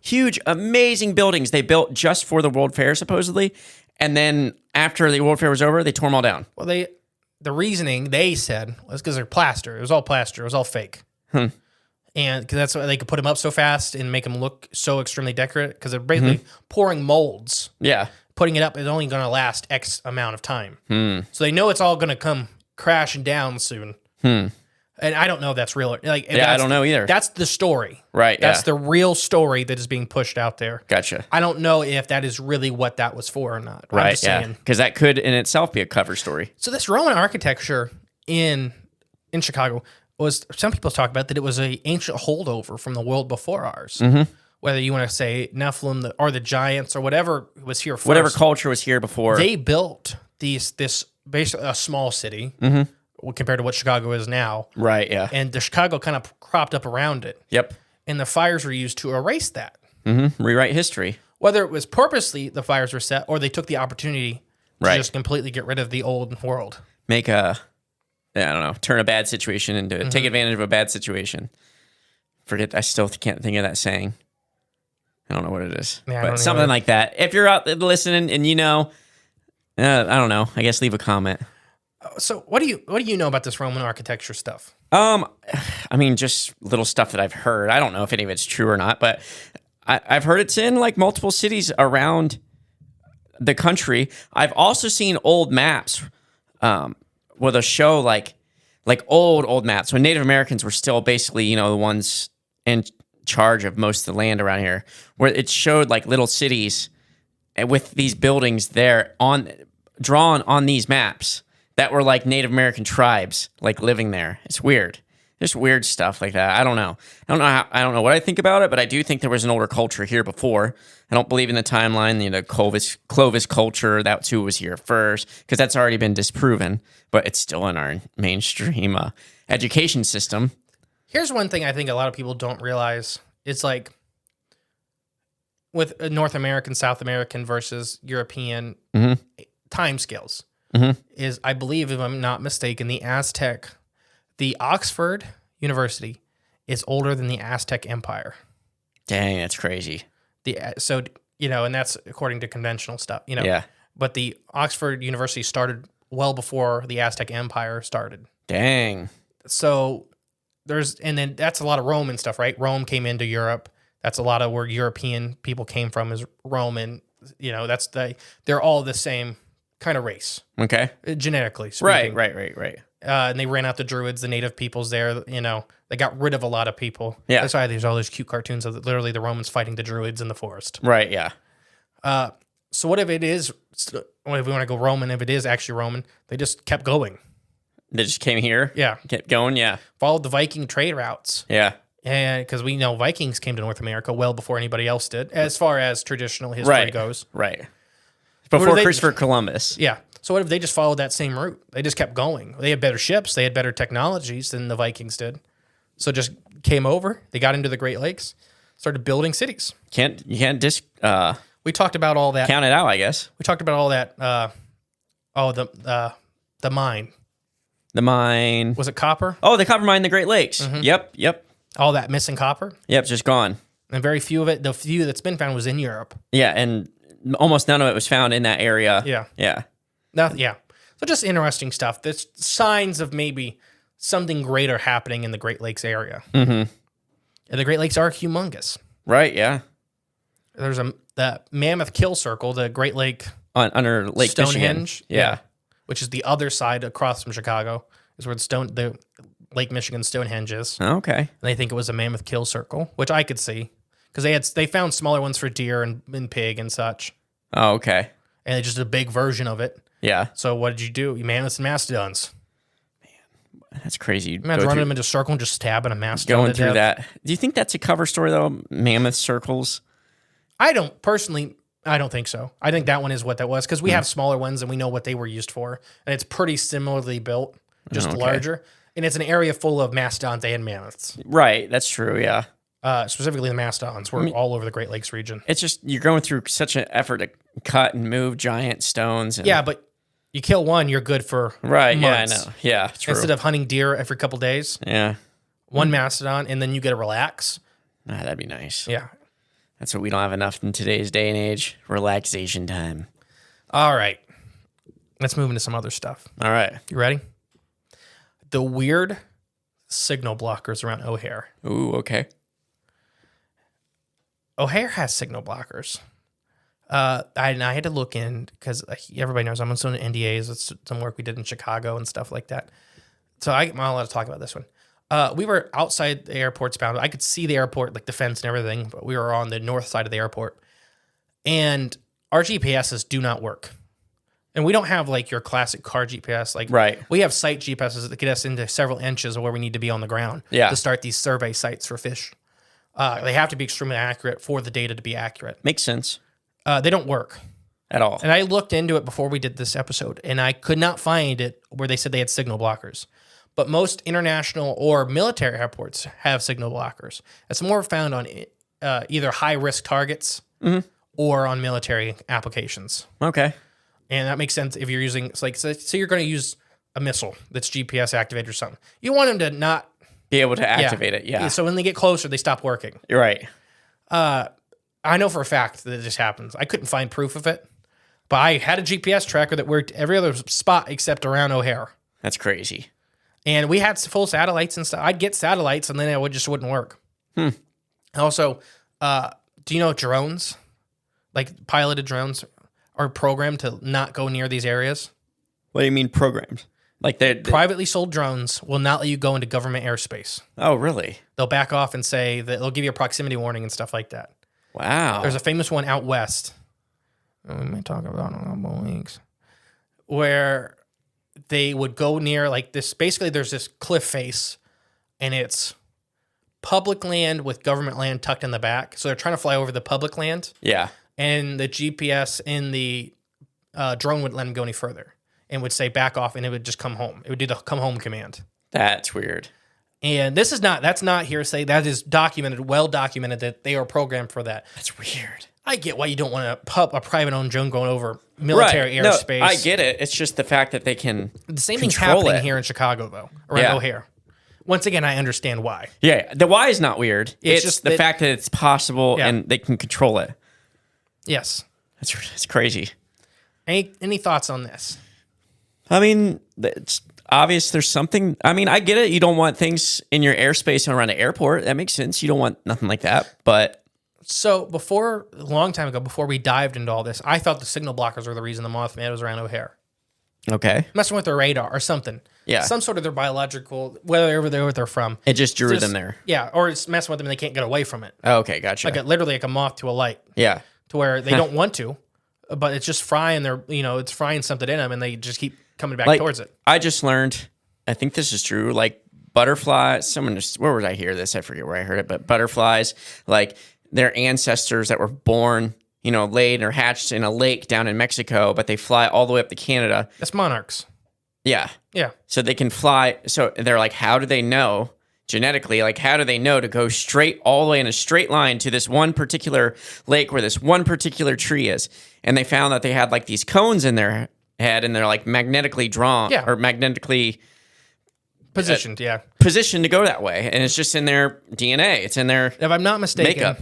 huge, amazing buildings they built just for the World Fair supposedly, and then after the World Fair was over, they tore them all down. Well, the reasoning they said was because they're plaster. It was all plaster. It was all fake. And because that's why they could put them up so fast and make them look so extremely decorative, because they're basically pouring molds. Yeah. Putting it up is only going to last X amount of time. So they know it's all going to come crashing down soon. And I don't know if that's real. I don't know either. That's the story. Right. That's the real story that is being pushed out there. Gotcha. I don't know if that is really what that was for or not. Right. I'm just saying. Because that could in itself be a cover story. So this Roman architecture in Chicago was, some people talk about that it was an ancient holdover from the world before ours. Whether you want to say Nephilim or the giants or whatever was here first. Whatever culture was here before. They built this basically a small city compared to what Chicago is now. Right, yeah. And the Chicago kind of cropped up around it. Yep. And the fires were used to erase that. Rewrite history. Whether it was purposely the fires were set or they took the opportunity Right. just completely get rid of the old world. Make turn a bad situation into take advantage of a bad situation. I still can't think of that saying. I don't know what it is, Yeah, I but don't something either. like that. If you're out there listening and I don't know. I guess leave a comment. So what do you know about this Roman architecture stuff? I mean, just little stuff that I've heard. I don't know if any of it's true or not, but I've heard it's in like multiple cities around the country. I've also seen old maps with a show like old maps when Native Americans were still basically, the ones in charge of most of the land around here, where it showed like little cities with these buildings there drawn on these maps that were like Native American tribes like living there. It's weird. Just weird stuff like that. I don't know. I don't know what I think about it, but I do think there was an older culture here before. I don't believe in the timeline, Clovis culture, that's who was here first, because that's already been disproven, but it's still in our mainstream education system. Here's one thing I think a lot of people don't realize. It's like with North American, South American versus European timescales. Is, I believe, if I'm not mistaken, the Oxford University is older than the Aztec Empire. Dang, that's crazy. And that's according to conventional stuff, Yeah. But the Oxford University started well before the Aztec Empire started. Dang. So then that's a lot of Roman stuff, right? Rome came into Europe. That's a lot of where European people came from is Roman. They're all the same kind of race. Okay. Genetically speaking. Right. And they ran out the Druids, the native peoples there. They got rid of a lot of people. Yeah. That's why there's all those cute cartoons of literally the Romans fighting the Druids in the forest. Right, yeah. So what if it is, if we want to go Roman, if it is actually Roman, they just kept going. They just came here? Yeah. Kept going, yeah. Followed the Viking trade routes. Yeah. And because we know Vikings came to North America well before anybody else did, as far as traditional history goes. Right. Before they- Christopher Columbus. Yeah. So what if they just followed that same route? They just kept going. They had better ships. They had better technologies than the Vikings did. So just came over. They got into the Great Lakes, started building cities. You can't just We talked about all that. count it out, I guess. We talked about all that. The mine. The mine. Was it copper? Oh, the copper mine in the Great Lakes. Mm-hmm. Yep. All that missing copper. Yep, just gone. And very few of it, the few that's been found was in Europe. Yeah, and almost none of it was found in that area. Yeah. Yeah. Yeah. So just interesting stuff. There's signs of maybe something greater happening in the Great Lakes area. Mm-hmm. And the Great Lakes are humongous. Right, yeah. There's the Mammoth Kill Circle, the Great Lake Under Lake Stonehenge. Michigan. Yeah. Which is the other side across from Chicago, is where the Lake Michigan Stonehenge is. Okay. And they think it was a Mammoth Kill Circle, which I could see. Because they found smaller ones for deer and pig and such. Oh, okay. And it's just a big version of it. Yeah. So what did you do? You mammoths and mastodons. That's crazy. Imagine running them into a circle and just stabbing a mastodon. Going through that. Do you think that's a cover story, though? Mammoth circles? I don't think so. I think that one is what that was because we have smaller ones and we know what they were used for. And it's pretty similarly built, just larger. And it's an area full of mastodons and mammoths. Right. That's true. Yeah. Specifically the mastodons. We're all over the Great Lakes region. It's just you're going through such an effort to cut and move giant stones. And, Yeah, but you kill one, you're good for right. months. Yeah, I know. Yeah, true. Instead of hunting deer every couple days, yeah, one mastodon, and then you get to relax. That'd be nice. Yeah. That's what we don't have enough in today's day and age. Relaxation time. All right. Let's move into some other stuff. All right. You ready? The weird signal blockers around O'Hare. Ooh, okay. O'Hare has signal blockers. I had to look in because everybody knows I'm on some NDAs. It's some work we did in Chicago and stuff like that. So I'm not allowed to talk about this one. We were outside the airport's bound. I could see the airport, like the fence and everything, but we were on the north side of the airport. And our GPSs do not work. And we don't have like your classic car GPS. Like Right. We have site GPSs that get us into several inches of where we need to be on the ground to start these survey sites for fish. They have to be extremely accurate for the data to be accurate. Makes sense. They don't work. At all. And I looked into it before we did this episode, and I could not find it where they said they had signal blockers. But most international or military airports have signal blockers. It's more found on either high-risk targets or on military applications. Okay. And that makes sense if you're using, it's like, so you're going to use a missile that's GPS activated or something. You want them to not be able to activate it. Yeah. So when they get closer, they stop working. You're right. I know for a fact that this happens. I couldn't find proof of it, but I had a GPS tracker that worked every other spot except around O'Hare. That's crazy. And we had full satellites and stuff. I'd get satellites and then it just wouldn't work. Also, do you know drones, like piloted drones, are programmed to not go near these areas? What do you mean programmed? Like they're Privately sold drones will not let you go into government airspace. Oh, really? They'll back off and say that they'll give you a proximity warning and stuff like that. Wow. There's a famous one out west. We may talk about in a couple of weeks, where they would go near like this. Basically, there's this cliff face, and it's public land with government land tucked in the back. So they're trying to fly over the public land, Yeah. and the GPS in the drone wouldn't let them go any further, and would say back off, and it would just come home. It would do the come home command. That's weird. And that's not hearsay. That is documented, well documented that they are programmed for that. That's weird. I get why you don't want a private owned drone going over military airspace. No, I get it. It's just the fact that they can The same thing's control happening it. here in Chicago, though, around Yeah. O'Hare. Once again, I understand why. Yeah, the why is not weird. It's just just the that- fact that it's possible Yeah. and they can control it. Yes. That's crazy. Any thoughts on this? I mean, it's obvious there's something. I mean, I get it. You don't want things in your airspace and around an airport. That makes sense. You don't want nothing like that. But So a long time ago, before we dived into all this, I thought the signal blockers were the reason the Mothman was around O'Hare. okay, Messing with their radar or something. Yeah. Some sort of their biological, whatever they're from. it just drew Just- them there. Yeah, or it's messing with them and they can't get away from it. Oh, okay, gotcha. Literally like a moth to a light. Yeah, To where they don't want to, but it's just frying it's frying something in them and they just keep coming back towards it. I just learned. I think this is true. Like butterflies. Where would I hear this? I forget where I heard it. But butterflies, like their ancestors that were born, laid or hatched in a lake down in Mexico, but they fly all the way up to Canada. That's monarchs. Yeah. Yeah. So they can fly. So they're like, how do they know genetically? Like, how do they know to go straight all the way in a straight line to this one particular lake where this one particular tree is? And they found that they had like these cones in their head and they're like magnetically drawn or magnetically Positioned, yeah. positioned to go that way. And it's just in their DNA. It's in their If I'm not mistaken, makeup.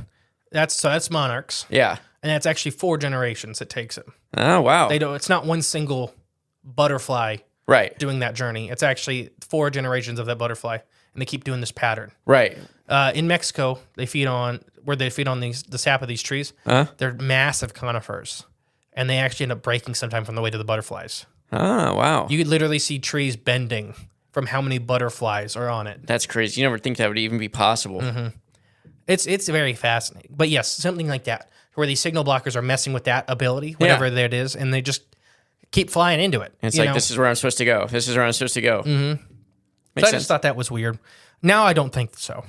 that's monarchs. Yeah. And that's actually 4 generations it takes it. Oh, wow. It's not one single butterfly Right. doing that journey. It's actually 4 generations of that butterfly. And they keep doing this pattern. Right. In Mexico, they feed on the sap of these trees. They're massive conifers. And they actually end up breaking sometime from the weight of the butterflies. Oh, wow. You could literally see trees bending from how many butterflies are on it. That's crazy. You never think that would even be possible. Mm-hmm. It's very fascinating. But yes, something like that, where these signal blockers are messing with that ability, whatever that is, and they just keep flying into it. And it's like, this is where I'm supposed to go. This is where I'm supposed to go. Mm-hmm. So I just thought that was weird. Now I don't think so.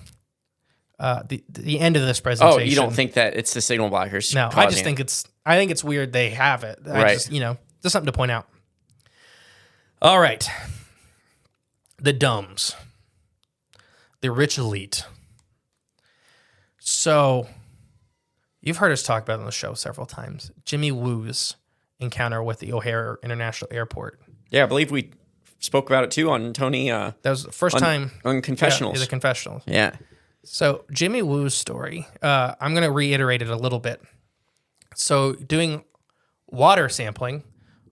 The end of this presentation. Oh, you don't think that it's the signal blockers? No, I just think it's weird they have it. Just something to point out. All right. The dumbs. The rich elite. So, you've heard us talk about it on the show several times. Jimmy Woo's encounter with the O'Hare International Airport. Yeah, I believe we spoke about it too on Tony. That was the first time. On Confessionals. Yeah, the Confessionals. Yeah. So, Jimmy Woo's story, I'm going to reiterate it a little bit. So, doing water sampling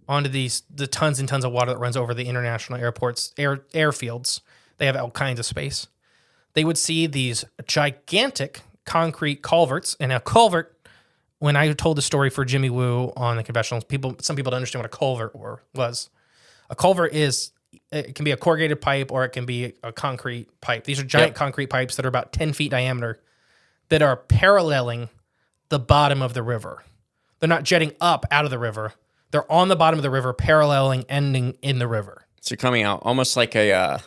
onto the tons and tons of water that runs over the international airports, airfields, they have all kinds of space. They would see these gigantic concrete culverts, and a culvert, when I told the story for Jimmy Woo on the Confessionals, some people don't understand what a culvert was. A culvert it can be a corrugated pipe or it can be a concrete pipe. These are giant concrete pipes that are about 10 feet diameter that are paralleling the bottom of the river. They're not jetting up out of the river. They're on the bottom of the river, paralleling, ending in the river. So coming out almost like a...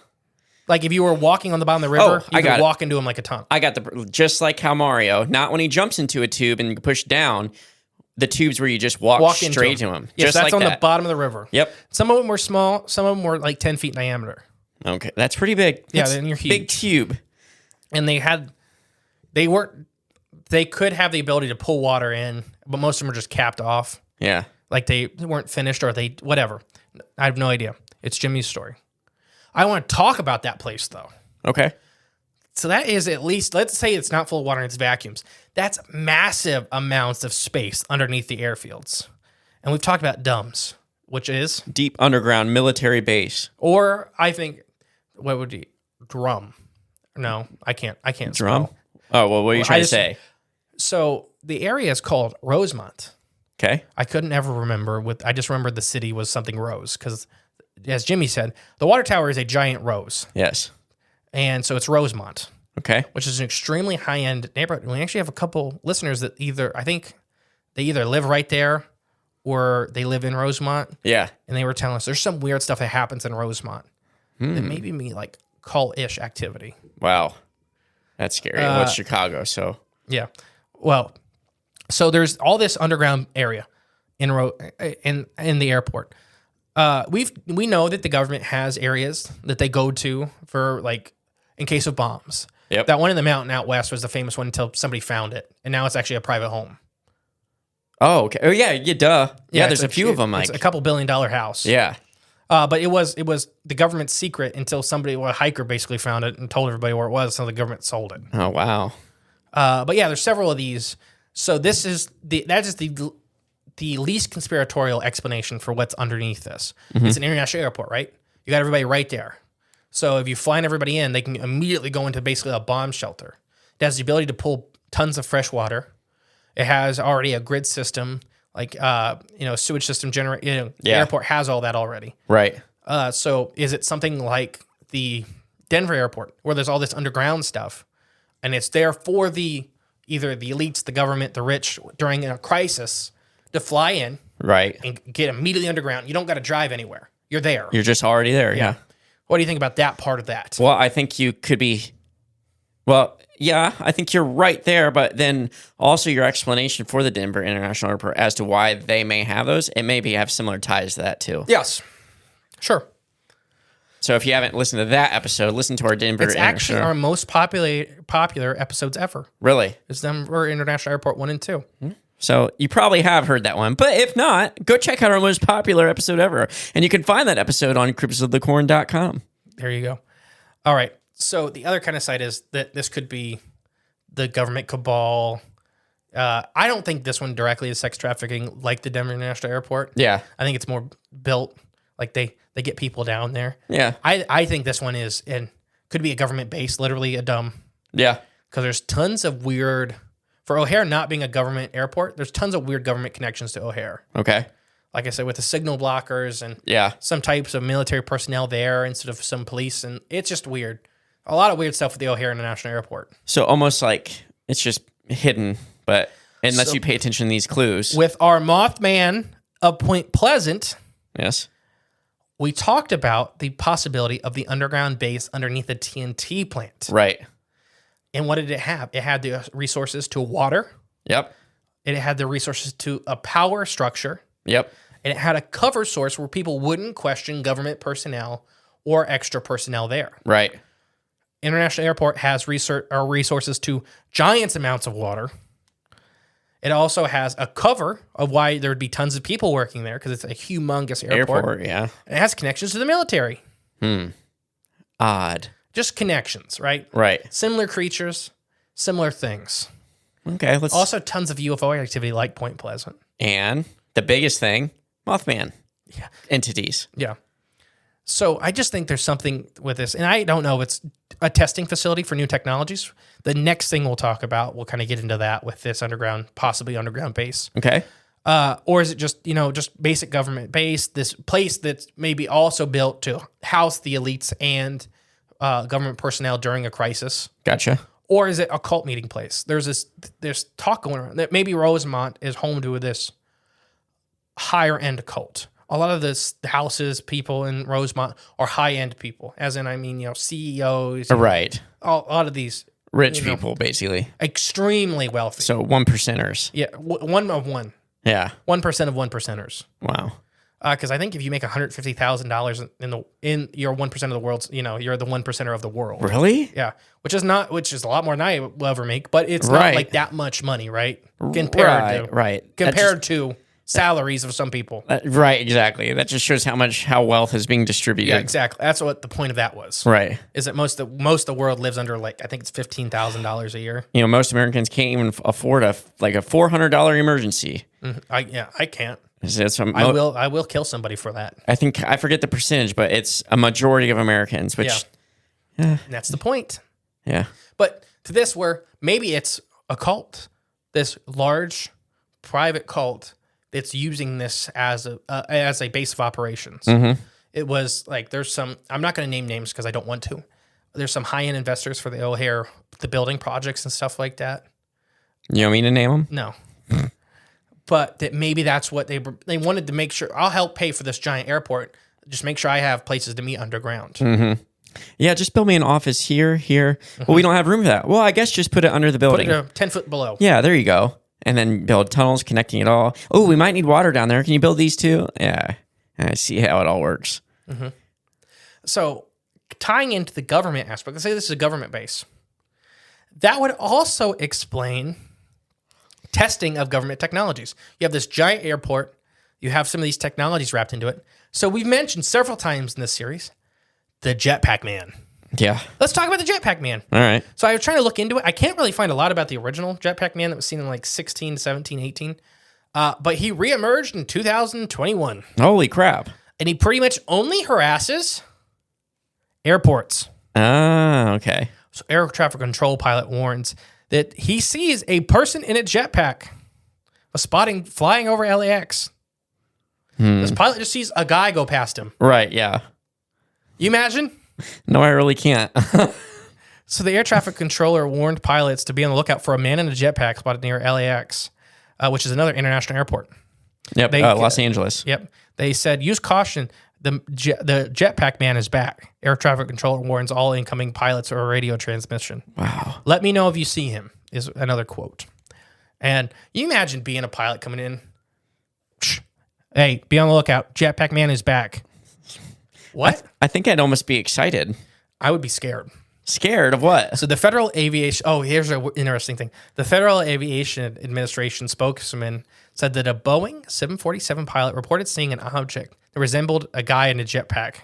Like if you were walking on the bottom of the river, you could walk into them like a tunnel. I got just like how Mario, not when he jumps into a tube and you push down, the tubes where you just walk straight to him. Yes, Just that's like on that. the bottom of the river. Yep. Some of them were small. Some of them were like 10 feet in diameter. Okay, that's pretty big. Yeah, That's then you're big huge. tube. And they could have the ability to pull water in, but most of them are just capped off. Yeah. Like they weren't finished or they whatever. I have no idea. It's Jimmy's story. I want to talk about that place though. Okay. So that is at least, let's say it's not full of water and it's vacuums. That's massive amounts of space underneath the airfields. And we've talked about DUMBs, which is Deep underground military base. or I think what would be drum? No, I can't. Drum? spell. Oh, well, what are you trying to say? So the area is called Rosemont. Okay. I couldn't ever remember I just remembered the city was something rose because, as Jimmy said, the water tower is a giant rose, Yes. and so it's Rosemont, Okay. which is an extremely high end neighborhood. We actually have a couple listeners that I think they either live right there or they live in Rosemont, Yeah. and they were telling us there's some weird stuff that happens in Rosemont that maybe me like call-ish activity. Wow. That's scary. Well, it's Chicago, so. Yeah. Well, so there's all this underground area in the airport. We know that the government has areas that they go to for like in case of bombs. Yep. That one in the mountain out west was the famous one until somebody found it, and now it's actually a private home. Oh, okay. Oh, yeah, duh. Yeah, there's it's a few of them. It's Like, a $2 billion house. yeah. But it was the government's secret until a hiker basically found it and told everybody where it was, so the government sold it. Oh, wow. But yeah, there's several of these. So that is the least conspiratorial explanation for what's underneath this. It's an international airport, right? You got everybody right there. So if you fly everybody in, they can immediately go into basically a bomb shelter. It has the ability to pull tons of fresh water. It has already a grid system, like sewage system generate. The airport has all that already. Right. So is it something like the Denver airport where there's all this underground stuff, and it's there for either the elites, the government, the rich during a crisis to fly in Right. and get immediately underground. You don't got to drive anywhere. You're there. You're just already there. Yeah. What do you think about that part of that? Well, I think you could be. Well, yeah, I think you're right there, but then also your explanation for the Denver International Airport as to why they may have those, it maybe have similar ties to that too. Yes. Sure. So if you haven't listened to that episode, listen to our Denver It's actually International. our most popular episodes ever. Really? It's Denver International Airport 1 and 2. So you probably have heard that one, but if not, go check out our most popular episode ever. And you can find that episode on cryptidsofthecorn.com. There you go. All right. So the other kind of side is that this could be the government cabal. I don't think this one directly is sex trafficking like the Denver International Airport. Yeah. I think it's more built like they get people down there. Yeah. I think this one is could be a government base, literally a dumb. Yeah. Because there's tons of weird, for O'Hare not being a government airport, there's tons of weird government connections to O'Hare. Okay. Like I said, with the signal blockers and Yeah. some types of military personnel there instead of some police. And it's just weird. A lot of weird stuff with the O'Hare International Airport. So almost like it's just hidden, but unless you pay attention to these clues. With our Mothman of Point Pleasant, Yes. we talked about the possibility of the underground base underneath the TNT plant. Right. And what did it have? It had the resources to water. Yep. It had the resources to a power structure. Yep. And it had a cover source where people wouldn't question government personnel or extra personnel there. Right. International Airport has resources to giant amounts of water. It also has a cover of why there would be tons of people working there because it's a humongous airport. Yeah. And it has connections to the military. Odd. Just connections, right? Right. Similar creatures, similar things. Okay. Let's Also, tons of UFO activity like Point Pleasant. and the biggest thing, Mothman. Yeah. Entities. Yeah. So I just think there's something with this. And I don't know if it's a testing facility for new technologies. The next thing we'll talk about, we'll kind of get into that with this possibly underground base. Okay. Or is it just basic government base, this place that's maybe also built to house the elites and government personnel during a crisis? Gotcha. Or is it a cult meeting place? There's talk going around that maybe Rosemont is home to this higher end cult. A lot of the houses, people in Rosemont are high end people, as in, CEOs. Right. A lot of these Rich people, basically. extremely wealthy. So 1%ers. Yeah, one of one. Yeah. 1% of 1%ers. Wow. Because I think if you make $150,000 in you're 1% of the world's, you're the 1%er of the world. Really? Yeah, which is a lot more than I will ever make, but it's not Right. like that much money, right? Compared to salaries of some people. Right, exactly. That just shows how wealth is being distributed. Yeah, exactly. That's what the point of that was. Right. Is that most of the world lives under I think it's $15,000 a year. Most Americans can't even afford a $400 emergency. I can't. I will kill somebody for that. I think I forget the percentage, but it's a majority of Americans, which And that's the point. Yeah. But to this, where maybe it's a cult, this large private cult that's using this as a base of operations. It was there's some. I'm not going to name names because I don't want to. There's some high end investors for the O'Hare, the building projects and stuff like that. You want me to name them? No. But that maybe that's what they wanted to make sure. I'll help pay for this giant airport. Just make sure I have places to meet underground. Yeah, just build me an office here. Well, we don't have room for that. Well, I guess just put it under the building. Put it 10 foot below. Yeah, there you go. And then build tunnels connecting it all. Oh, we might need water down there. Can you build these too? Yeah, I see how it all works. So tying into the government aspect, let's say this is a government base. That would also explain testing of government technologies. You have this giant airport. You have some of these technologies wrapped into it. So we've mentioned several times in this series, the Jetpack Man. Yeah. Let's talk about the Jetpack Man. All right. So I was trying to look into it. I can't really find a lot about the original Jetpack Man that was seen in 16, 17, 18. But he reemerged in 2021. Holy crap. And he pretty much only harasses airports. Ah, okay. So air traffic control pilot warns that he sees a person in a jetpack, flying over LAX. This pilot just sees a guy go past him. Right, yeah. You imagine? No, I really can't. So the air traffic controller warned pilots to be on the lookout for a man in a jetpack spotted near LAX, which is another international airport. Yep, Los Angeles. Yep. They said, use caution. The jetpack man is back. Air traffic controller warns all incoming pilots or radio transmission. Wow. Let me know if you see him, is another quote. And you imagine being a pilot coming in. Hey, be on the lookout. Jetpack man is back. What? I think I'd almost be excited. I would be scared. Scared of what? So the Federal Aviation... Oh, here's an interesting thing. The Federal Aviation Administration spokesman said that a Boeing 747 pilot reported seeing an object that resembled a guy in a jetpack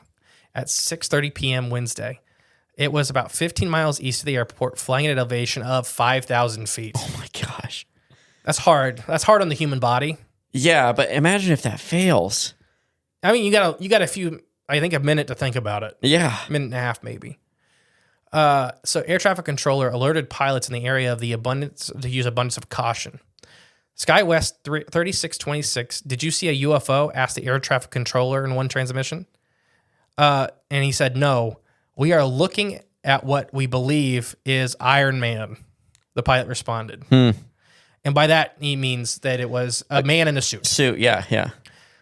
at 6:30 p.m. Wednesday. It was about 15 miles east of the airport, flying at an elevation of 5,000 feet. Oh my gosh. That's hard. That's hard on the human body. Yeah, but imagine if that fails. I mean, you got a few... I think a minute to think about it. Yeah. Minute and a half, maybe. So air traffic controller alerted pilots in the area of the abundance to use abundance of caution. SkyWest 3626, did you see a UFO? Asked the air traffic controller in one transmission. And he said, no, we are looking at what we believe is Iron Man, the pilot responded. And by that, he means that it was a man in a suit. Yeah.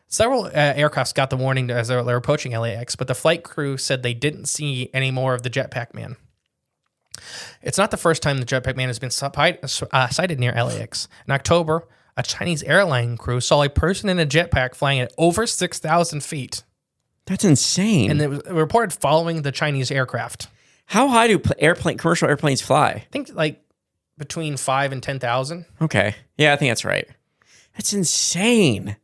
Several aircrafts got the warning as they were approaching LAX, but the flight crew said they didn't see any more of the Jetpack Man. It's not the first time the Jetpack Man has been sighted near LAX. In October, a Chinese airline crew saw a person in a jetpack flying at over 6,000 feet. That's insane. And it was reported following the Chinese aircraft. How high do commercial airplanes fly? I think between 5 and 10,000. Okay. Yeah, I think that's right. That's insane.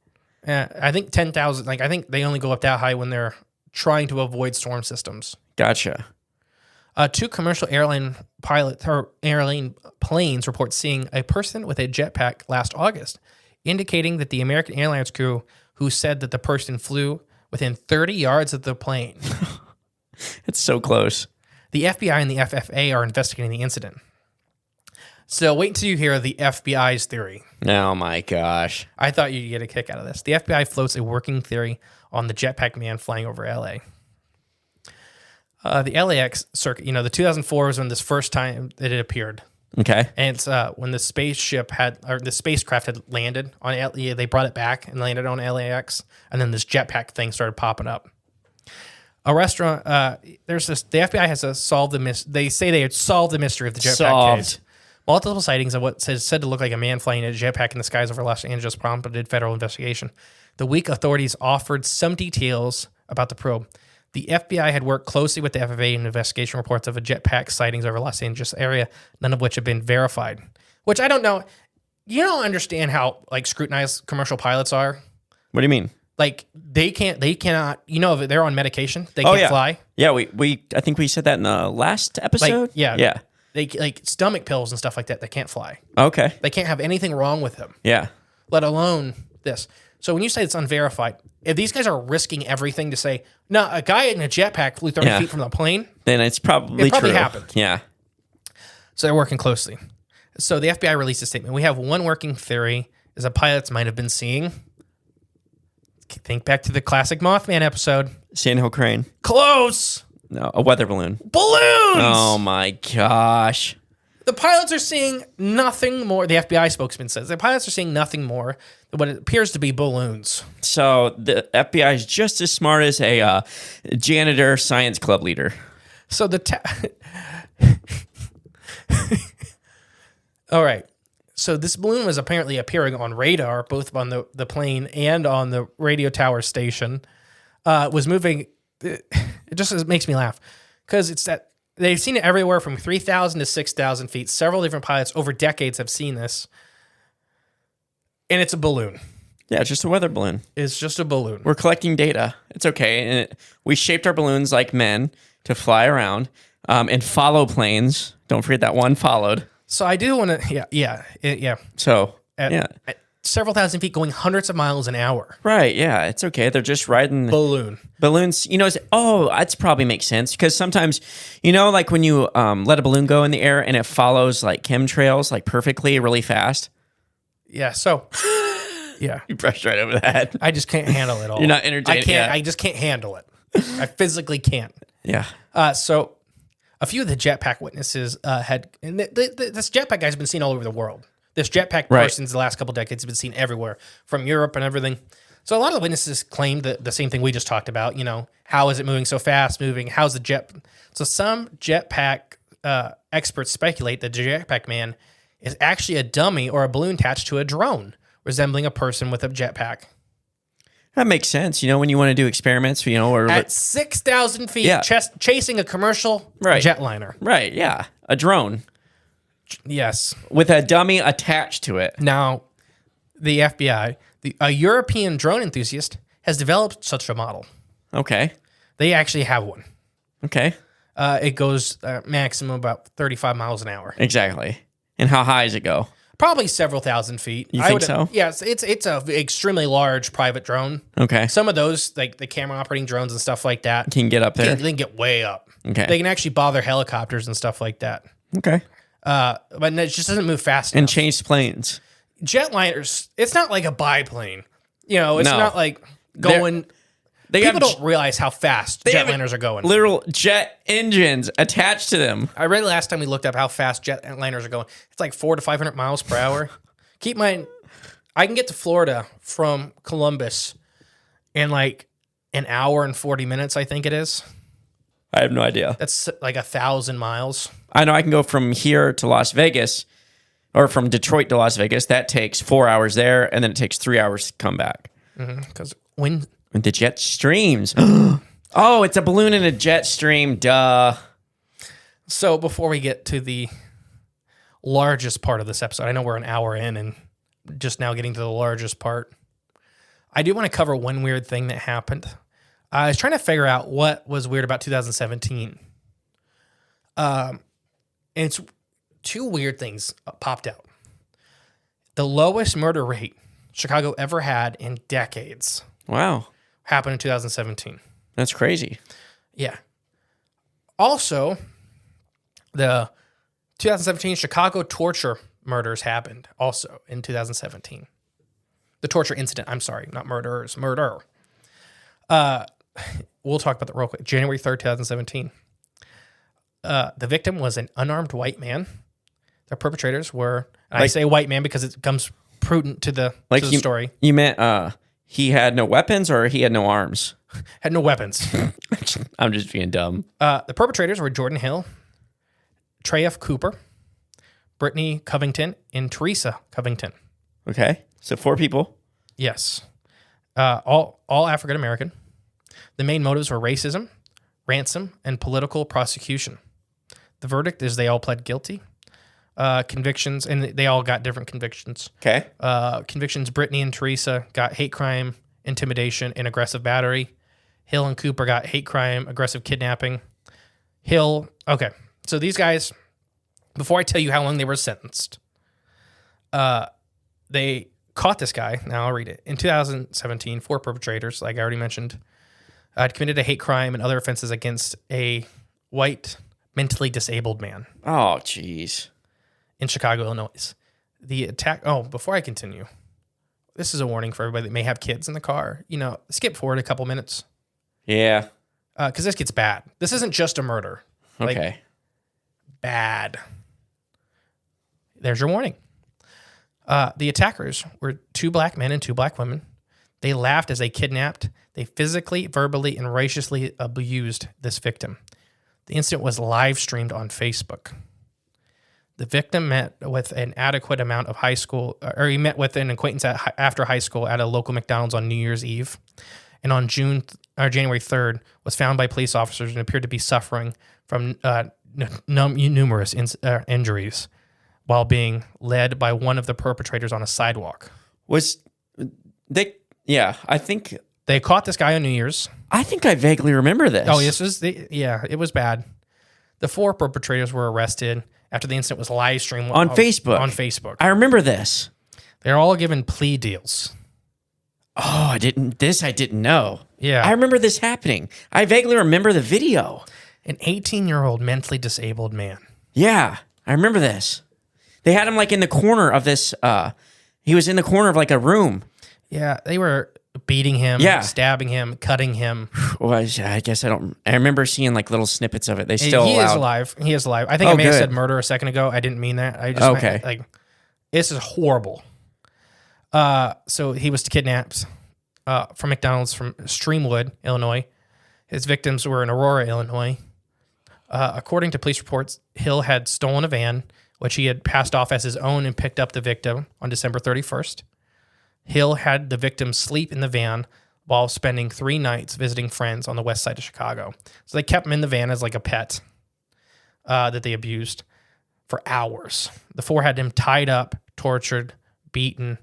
I think 10,000. I think they only go up that high when they're trying to avoid storm systems. Gotcha. Two commercial airline planes report seeing a person with a jetpack last August, indicating that the American Airlines crew who said that the person flew within 30 yards of the plane. It's so close. The FBI and the FFA are investigating the incident. So wait until you hear the FBI's theory. Oh my gosh. I thought you'd get a kick out of this. The FBI floats a working theory on the jetpack man flying over LA. The LAX circuit, the 2004 was when this first time that it appeared. Okay. And it's when the spacecraft had landed on LA, they brought it back and landed on LAX, and then this jetpack thing started popping up. A restaurant, the FBI has solved the mystery. They say they had solved the mystery of the jetpack case. Multiple sightings of what is said to look like a man flying a jetpack in the skies over Los Angeles prompted federal investigation. The week authorities offered some details about the probe. The FBI had worked closely with the FFA in investigation reports of a jetpack sightings over Los Angeles area, none of which have been verified. Which I don't know. You don't understand how like scrutinized commercial pilots are. What do you mean? Like they cannot. You know, they're on medication. They can't fly. Yeah, I think we said that in the last episode. Like, yeah. Yeah. They like stomach pills and stuff like that. They can't fly. Okay. They can't have anything wrong with them. Yeah. Let alone this. So when you say it's unverified, if these guys are risking everything to say, no, a guy in a jetpack flew 30 feet from the plane, then it probably true. happened. Yeah. So they're working closely. So the FBI released a statement. We have one working theory is that pilots might have been seeing. Think back to the classic Mothman episode. Sandhill crane. Close. No, a weather balloon. Balloons. Oh my gosh. The pilots are seeing nothing more. The FBI spokesman says the pilots are seeing nothing more than what it appears to be balloons. So the FBI is just as smart as a janitor science club leader. So all right. So this balloon was apparently appearing on radar, both on the plane and on the radio tower station. Was moving. It just makes me laugh because it's that they've seen it everywhere from 3,000 to 6,000 feet. Several different pilots over decades have seen this, and it's a balloon. Yeah, it's just a weather balloon. It's just a balloon. We're collecting data. It's okay, and we shaped our balloons like men to fly around and follow planes. Don't forget that one followed. So I do want to, yeah. So At several thousand feet, going hundreds of miles an hour. Right, yeah, it's okay. They're just riding balloons. You know, that's probably makes sense because sometimes, you know, like when you let a balloon go in the air and it follows like chemtrails like perfectly, really fast. Yeah. So, yeah, you brushed right over that. I just can't handle it all. You're not entertained. I can't. I just can't handle it. I physically can't. Yeah. So, a few of the jetpack witnesses had, and this jetpack guy's been seen all over the world. This jetpack person's the last couple decades has been seen everywhere, from Europe and everything. So a lot of the witnesses claimed that the same thing we just talked about. You know, how is it moving so fast? How's the jet? So some jetpack experts speculate that the jetpack man is actually a dummy or a balloon attached to a drone, resembling a person with a jetpack. That makes sense. You know, when you want to do experiments, you know, or at 6,000 feet, chasing a commercial jetliner. Right. Yeah, a drone. Yes. With a dummy attached to it. Now, the FBI, a European drone enthusiast, has developed such a model. Okay. They actually have one. Okay. It goes maximum about 35 miles an hour. Exactly. And how high does it go? Probably several thousand feet. You think so? Yes, it's a extremely large private drone. Okay. Some of those, like the camera operating drones and stuff like that, can get up there. They can get way up. Okay. They can actually bother helicopters and stuff like that. Okay. But it just doesn't move fast and enough. chase planes. Jetliners, it's not like a biplane. You know, it's not like going. People don't realize how fast jetliners are going. Literal jet engines attached to them. I read last time we looked up how fast jetliners are going. It's like 400 to 500 miles per hour. Keep in mind, I can get to Florida from Columbus in like an hour and 40 minutes, I think it is. I have no idea. That's like 1,000 miles. I know I can go from here to Las Vegas or from Detroit to Las Vegas. That takes 4 hours there, and then it takes 3 hours to come back. Because when the jet streams. Oh, it's a balloon in a jet stream. Duh. So before we get to the largest part of this episode, I know we're an hour in and just now getting to the largest part. I do want to cover one weird thing that happened. I was trying to figure out what was weird about 2017. And it's two weird things popped out. The lowest murder rate Chicago ever had in decades. Wow. Happened in 2017. That's crazy. Yeah. Also, the 2017 Chicago torture murders happened also in 2017. The torture incident, I'm sorry, not murderers, murder. We'll talk about that real quick. January 3rd, 2017. The victim was an unarmed white man. The perpetrators were, and I say white man because it comes prudent to the story. You meant he had no weapons or he had no arms? Had no weapons. I'm just being dumb. The perpetrators were Jordan Hill, Treif Cooper, Brittany Covington, and Teresa Covington. Okay. So 4 people. Yes. All African American. The main motives were racism, ransom, and political prosecution. The verdict is they all pled guilty. convictions, and they all got different convictions. Okay. Convictions: Brittany and Teresa got hate crime, intimidation, and aggressive battery. Hill and Cooper got hate crime, aggressive kidnapping. Okay. So these guys, before I tell you how long they were sentenced, they caught this guy. Now I'll read it. In 2017, 4 perpetrators, like I already mentioned, had committed a hate crime and other offenses against a white, mentally disabled man Oh, jeez. in Chicago, Illinois. The attack. Oh, before I continue, this is a warning for everybody that may have kids in the car. Skip forward a couple minutes. Yeah. Because this gets bad. This isn't just a murder. Okay. Bad. There's your warning. The attackers were 2 black men and 2 black women. They laughed as they kidnapped. They physically, verbally, and raciously abused this victim. The incident was live streamed on Facebook. The victim met with an adequate amount of he met with an acquaintance after high school at a local McDonald's on New Year's Eve. And on January 3rd, was found by police officers and appeared to be suffering from numerous injuries while being led by one of the perpetrators on a sidewalk. I think They caught this guy on New Year's. I vaguely remember this. Oh, it was bad. The 4 perpetrators were arrested after the incident was live streamed on Facebook. On Facebook. I remember this. They're all given plea deals. Oh, I didn't know. Yeah. I remember this happening. I vaguely remember the video. An 18-year-old mentally disabled man. Yeah, I remember this. They had him like in the corner of this, he was in the corner of like a room. Yeah, they were beating him, stabbing him, cutting him. Well, I guess I remember seeing like little snippets of it. They still He allowed. is alive. He is alive. I think I may have said murder a second ago. I didn't mean that. I just meant, this is horrible. So he was kidnapped from McDonald's from Streamwood, Illinois. His victims were in Aurora, Illinois. According to police reports, Hill had stolen a van, which he had passed off as his own and picked up the victim on December 31st. Hill had the victim sleep in the van while spending 3 nights visiting friends on the west side of Chicago. So they kept him in the van as like a pet that they abused for hours. The 4 had him tied up, tortured, beaten.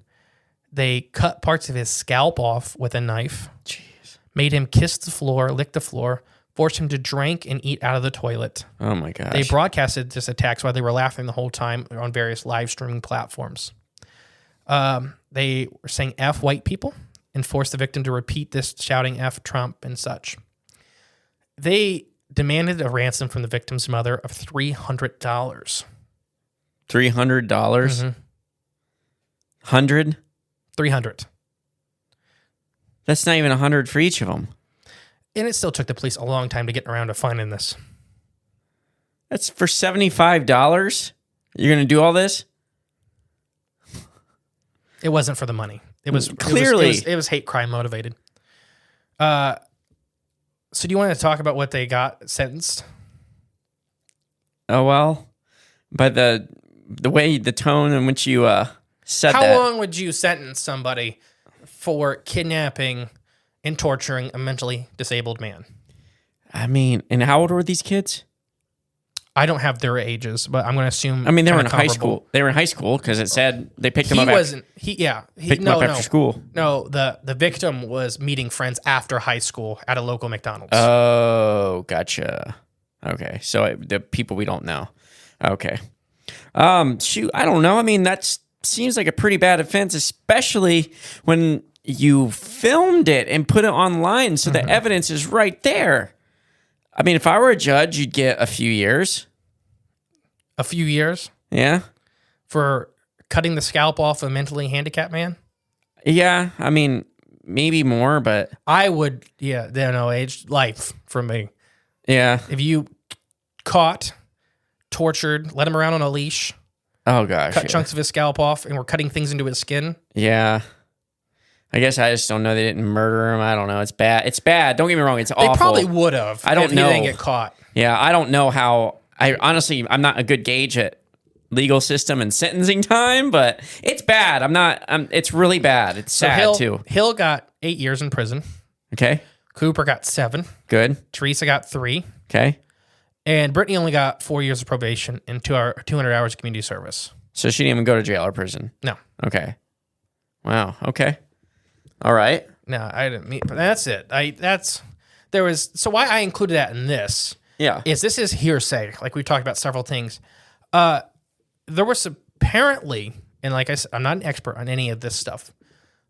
They cut parts of his scalp off with a knife. Jeez. Made him kiss the floor, lick the floor, forced him to drink and eat out of the toilet. Oh my gosh. They broadcasted this attacks while they were laughing the whole time on various live streaming platforms. They were saying F white people and forced the victim to repeat this, shouting F Trump and such. They demanded a ransom from the victim's mother of $300. $300? Mm-hmm. 100? 300. That's not even 100 for each of them. And it still took the police a long time to get around to finding this. That's for $75? You're going to do all this? It wasn't for the money. It was clearly it was hate crime motivated. So do you want to talk about what they got sentenced? Oh well, by the way, the tone in which you said How that. long would you sentence somebody for kidnapping and torturing a mentally disabled man? I mean, and how old were these kids? I don't have their ages, but I'm going to assume. I mean, they were in kinda high comparable. school. They were in high school because it said they picked them He up. wasn't. Picked them up after school. No, the victim was meeting friends after high school at a local McDonald's. Oh, gotcha. Okay, so the people we don't know. Okay. Shoot, I don't know. I mean, that seems like a pretty bad offense, especially when you filmed it and put it online, so the evidence is right there. I mean, if I were a judge, you'd get a few years. A few years Yeah. for cutting the scalp off a mentally handicapped man? Yeah. I mean, maybe more, but I would, age life for me. yeah. If you caught, tortured, let him around on a leash, Oh gosh. cut chunks of his scalp off, and were cutting things into his skin. Yeah. I guess I just don't know. They didn't murder him. I don't know. It's bad. It's bad. Don't get me wrong. It's awful. They probably would have. I don't if know. He didn't get caught. Yeah. I don't know how. I'm not a good gauge at legal system and sentencing time, but it's bad. It's really bad. It's sad too. Hill got 8 years in prison. Okay. Cooper got 7. Good. Teresa got 3. Okay. And Brittany only got 4 years of probation and 200 hours of community service. So she didn't even go to jail or prison. No. Okay. Wow. Okay. All right. No, I didn't mean. But that's it. So why I included that in this Yeah. is this is hearsay. Like we talked about several things. There was apparently, and like I said, I'm not an expert on any of this stuff,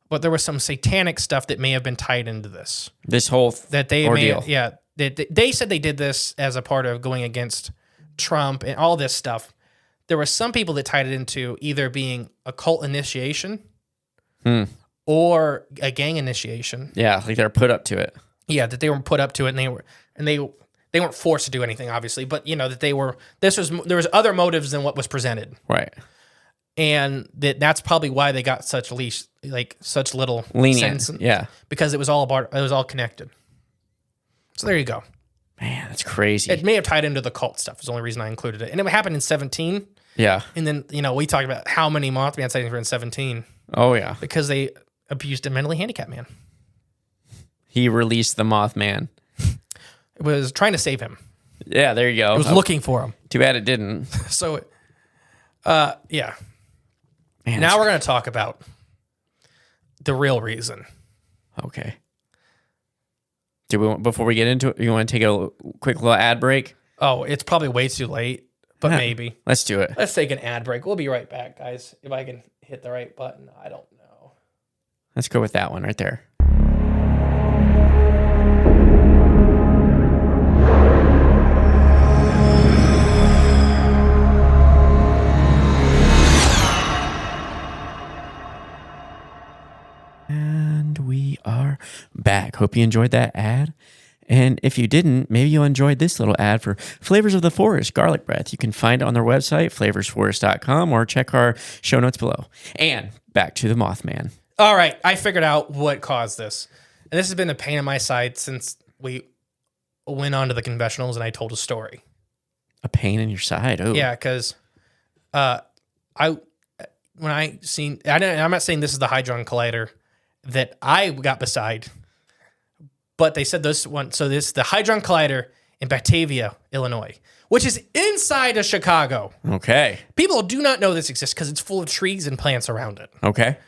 but there was some satanic stuff that may have been tied into this. This whole That they ordeal. they said they did this as a part of going against Trump and all this stuff. There were some people that tied it into either being a cult initiation or a gang initiation. Yeah, like they're put up to it. Yeah, that they were put up to it, and they weren't forced to do anything, obviously, but that there was other motives than what was presented, Right. and that's probably why they got such such little Lenient. sentence, Yeah. because it was all connected. So there you go. Man, that's crazy. It may have tied into the cult stuff. Is the only reason I included it, and it happened in 17. Yeah. And then we talked about how many Mothman sightings were in 17 Oh yeah. because they abused a mentally handicapped man. He released the Mothman. It was trying to save him. Yeah, there you go. It was looking for him. Too bad it didn't. So, yeah. Man, Now we're going to talk about the real reason. Okay. Before we get into it, you want to take a quick little ad break? Oh, it's probably way too late, but maybe. Let's do it. Let's take an ad break. We'll be right back, guys. If I can hit the right button, I don't know. Let's go with that one right there. And we are back. Hope you enjoyed that ad. And if you didn't, maybe you'll enjoy this little ad for Flavors of the Forest Garlic Breath. You can find it on their website, flavorsforest.com, or check our show notes below. And back to the Mothman. All right. I figured out what caused this. And this has been a pain in my side since we went on to the confessionals and I told a story. A pain in your side. Oh, Yeah, because I'm not saying this is the Hadron Collider that I got beside, but they said this one. So this is the Hadron Collider in Batavia, Illinois, which is inside of Chicago. Okay. People do not know this exists because it's full of trees and plants around it. Okay.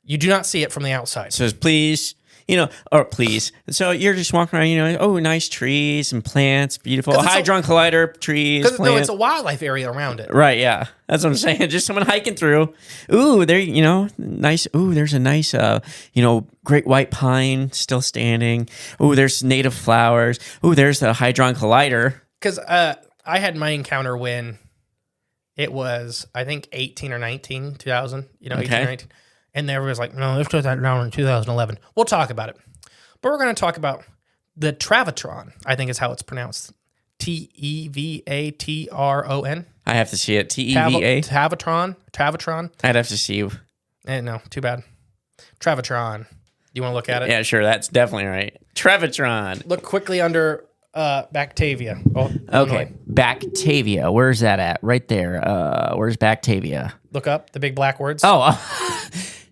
You do not see it from the outside. So please. Please. So you're just walking around, oh, nice trees and plants, beautiful. Hadron Collider, trees, plants. No, it's a wildlife area around it. Right, yeah. That's what I'm saying. Just someone hiking through. Ooh, there, nice. Ooh, there's a nice, great white pine still standing. Ooh, there's native flowers. Ooh, there's the Hadron Collider. Because I had my encounter when it was, I think, 18 or 19, 2000, 18 or 19. And there was like, no, let's put that down in 2011. We'll talk about it. But we're going to talk about the Travatron, I think is how it's pronounced. Tevatron. I have to see it. Teva. Travatron. I'd have to see you. No, too bad. Travatron. You want to look at it? Yeah, sure. That's definitely right. Travatron. Look quickly under Batavia. Oh, okay. Batavia. Where's that at? Right there. Where's Batavia? Look up the big black words. Oh,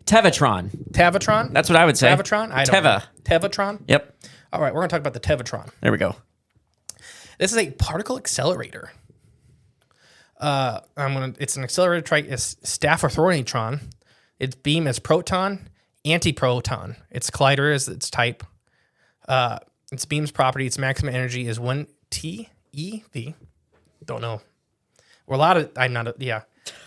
Tevatron. Tavatron? That's what I would say. Tavatron? I don't know. Tevatron? Yep. All right, we're going to talk about the Tevatron. There we go. This is a particle accelerator. It's an accelerator it's Staffordthornatron. Its beam is proton, antiproton. Its collider is its type. Its beam's property, its maximum energy is 1 TeV. Don't know.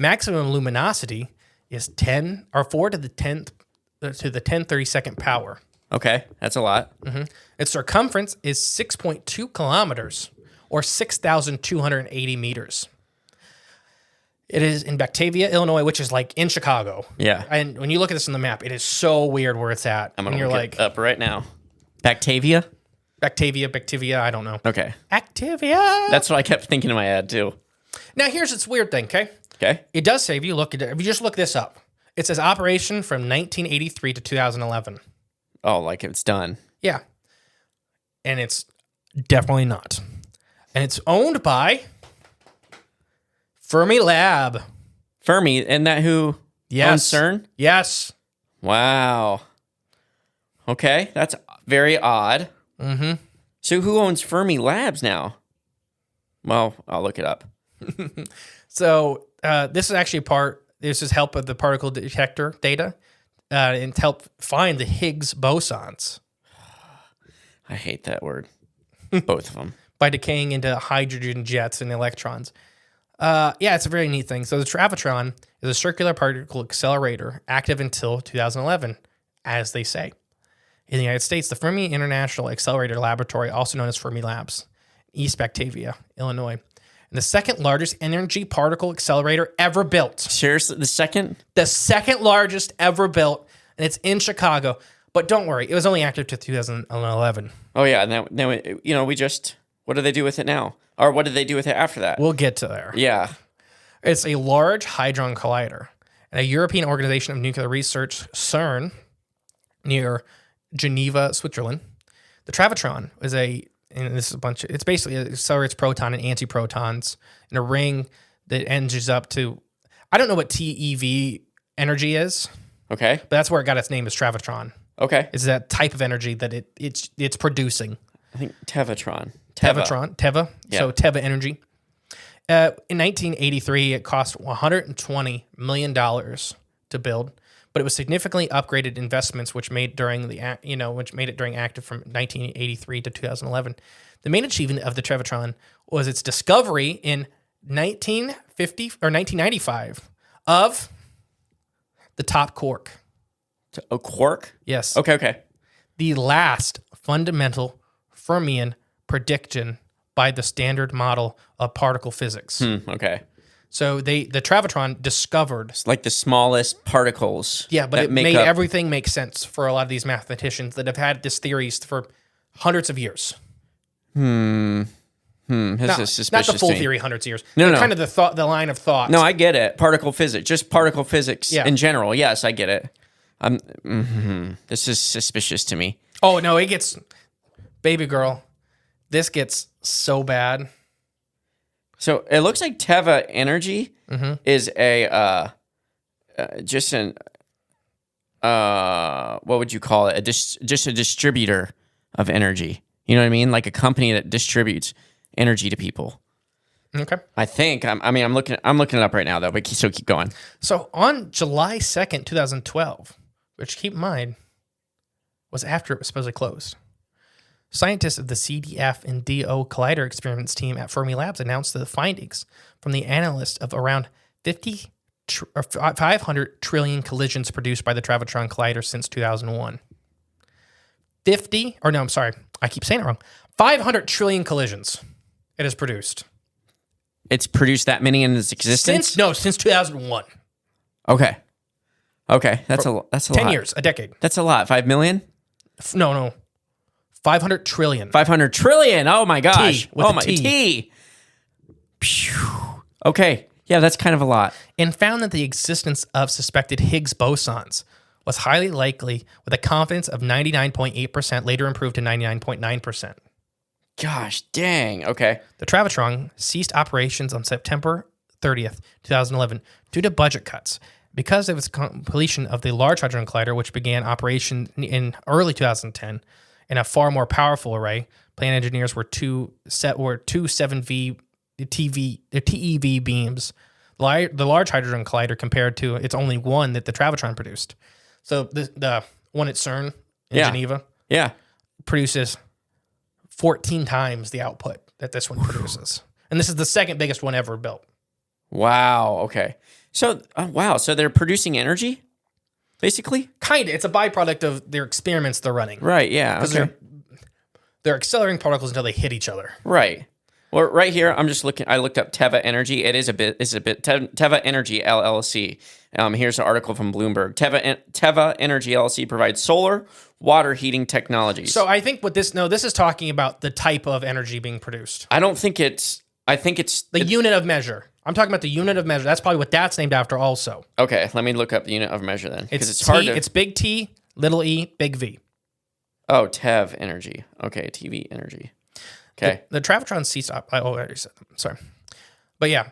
Maximum luminosity is 10 or 4 to the 1032nd power. Okay, that's a lot. Mm-hmm. Its circumference is 6.2 kilometers or 6,280 meters. It is in Batavia, Illinois, which is like in Chicago. Yeah. And when you look at this on the map, it is so weird where it's at. I'm going to look it up right now. Batavia, I don't know. Okay. Activia. That's what I kept thinking in my head, too. Now, here's this weird thing, okay? Okay. It does say, if you just look this up, it says operation from 1983 to 2011. Oh, like it's done. Yeah. And it's definitely not. And it's owned by Fermi Lab. Fermi, isn't that who owns CERN? Yes. Wow. Okay, that's very odd. Mm-hmm. So who owns Fermi Labs now? Well, I'll look it up. So this is actually this is help of the particle detector data and to help find the Higgs bosons I hate that word. Both of them. by decaying into hydrogen jets and electrons. It's a very neat thing. So the Travitron is a circular particle accelerator active until 2011, as they say. In the United States, the Fermi International Accelerator Laboratory, also known as Fermi Labs, East Batavia, Illinois, and the second largest energy particle accelerator ever built. Seriously, the second? The second largest ever built, and it's in Chicago. But don't worry, it was only active to 2011. Oh yeah, now we just what do they do with it now? Or what did they do with it after that? We'll get to there. Yeah. It's a large hadron collider, and a European Organization of Nuclear Research, CERN, near Geneva, Switzerland. The Travitron is it's basically it accelerates proton and antiprotons in a ring that energies up to, I don't know what TeV energy is, Okay. but that's where it got its name, is Travitron. Okay. It's that type of energy that it's producing. I think Tevitron. Teva. Yeah. So Teva energy. In 1983, it cost $120 million to build, but it was significantly upgraded investments, which made it during active from 1983 to 2011. The main achievement of the Travitron was its discovery in 1995 of the top quark. A quark? Yes. Okay. The last fundamental Fermion prediction by the standard model of particle physics. Okay. So the Travitron discovered, It's like the smallest particles. but that it make made up- everything make sense for a lot of these mathematicians that have had this theories for hundreds of years. This is suspicious. Not the full to me. theory, hundreds of years. No, but no. kind of the line of thought. No, I get it. Particle physics, just particle physics Yeah. in general. Yes, I get it. This is suspicious to me. Oh no, it gets, baby girl, this gets so bad. So it looks like Teva Energy is a what would you call it? Just a distributor of energy. You know what I mean? Like a company that distributes energy to people. Okay. I think. I'm looking it up right now though. But keep going. So on July 2nd, 2012, which keep in mind was after it was supposedly closed, scientists of the CDF and DO Collider experiments team at Fermi Labs announced the findings from the analysis of around 500 trillion collisions produced by the Travitron Collider since 2001. 500 trillion collisions it has produced. It's produced that many in its existence. Since 2001. Okay. That's a 10 lot. years, a decade. That's a lot. 5 million. No. 500 trillion. 500 trillion. Oh my gosh. with Oh a my T. T. Phew. Okay. Yeah, that's kind of a lot. And found that the existence of suspected Higgs bosons was highly likely with a confidence of 99.8%, later improved to 99.9%. Gosh, dang. Okay. The Travitron ceased operations on September 30th, 2011, due to budget cuts. Because of its completion of the Large Hadron Collider, which began operation in early 2010, and a far more powerful array, plan engineers were two 7V TeV beams. The Large Hadron Collider, compared to it's only one that the Travitron produced. So the one at CERN in Geneva produces 14 times the output that this one produces. And this is the second biggest one ever built. Wow. Okay. So, So they're producing energy, basically? Kind of. It's a byproduct of their experiments they're running. Right. Yeah. Because Okay. they're accelerating particles until they hit each other. Right. Well, right here, I'm just looking. I looked up Teva Energy. It's a bit. Teva Energy LLC. Here's an article from Bloomberg. Teva Energy LLC provides solar water heating technologies. So I think this is talking about the type of energy being produced. I don't think it's. I think it's The unit of measure. I'm talking about the unit of measure. That's probably what that's named after also. Okay, let me look up the unit of measure then, because it's T, hard to. It's big T, little e, big V. Oh, Tev Energy. Okay, TV Energy. Okay. The Travitron ceased up. I already said that. Sorry. But yeah,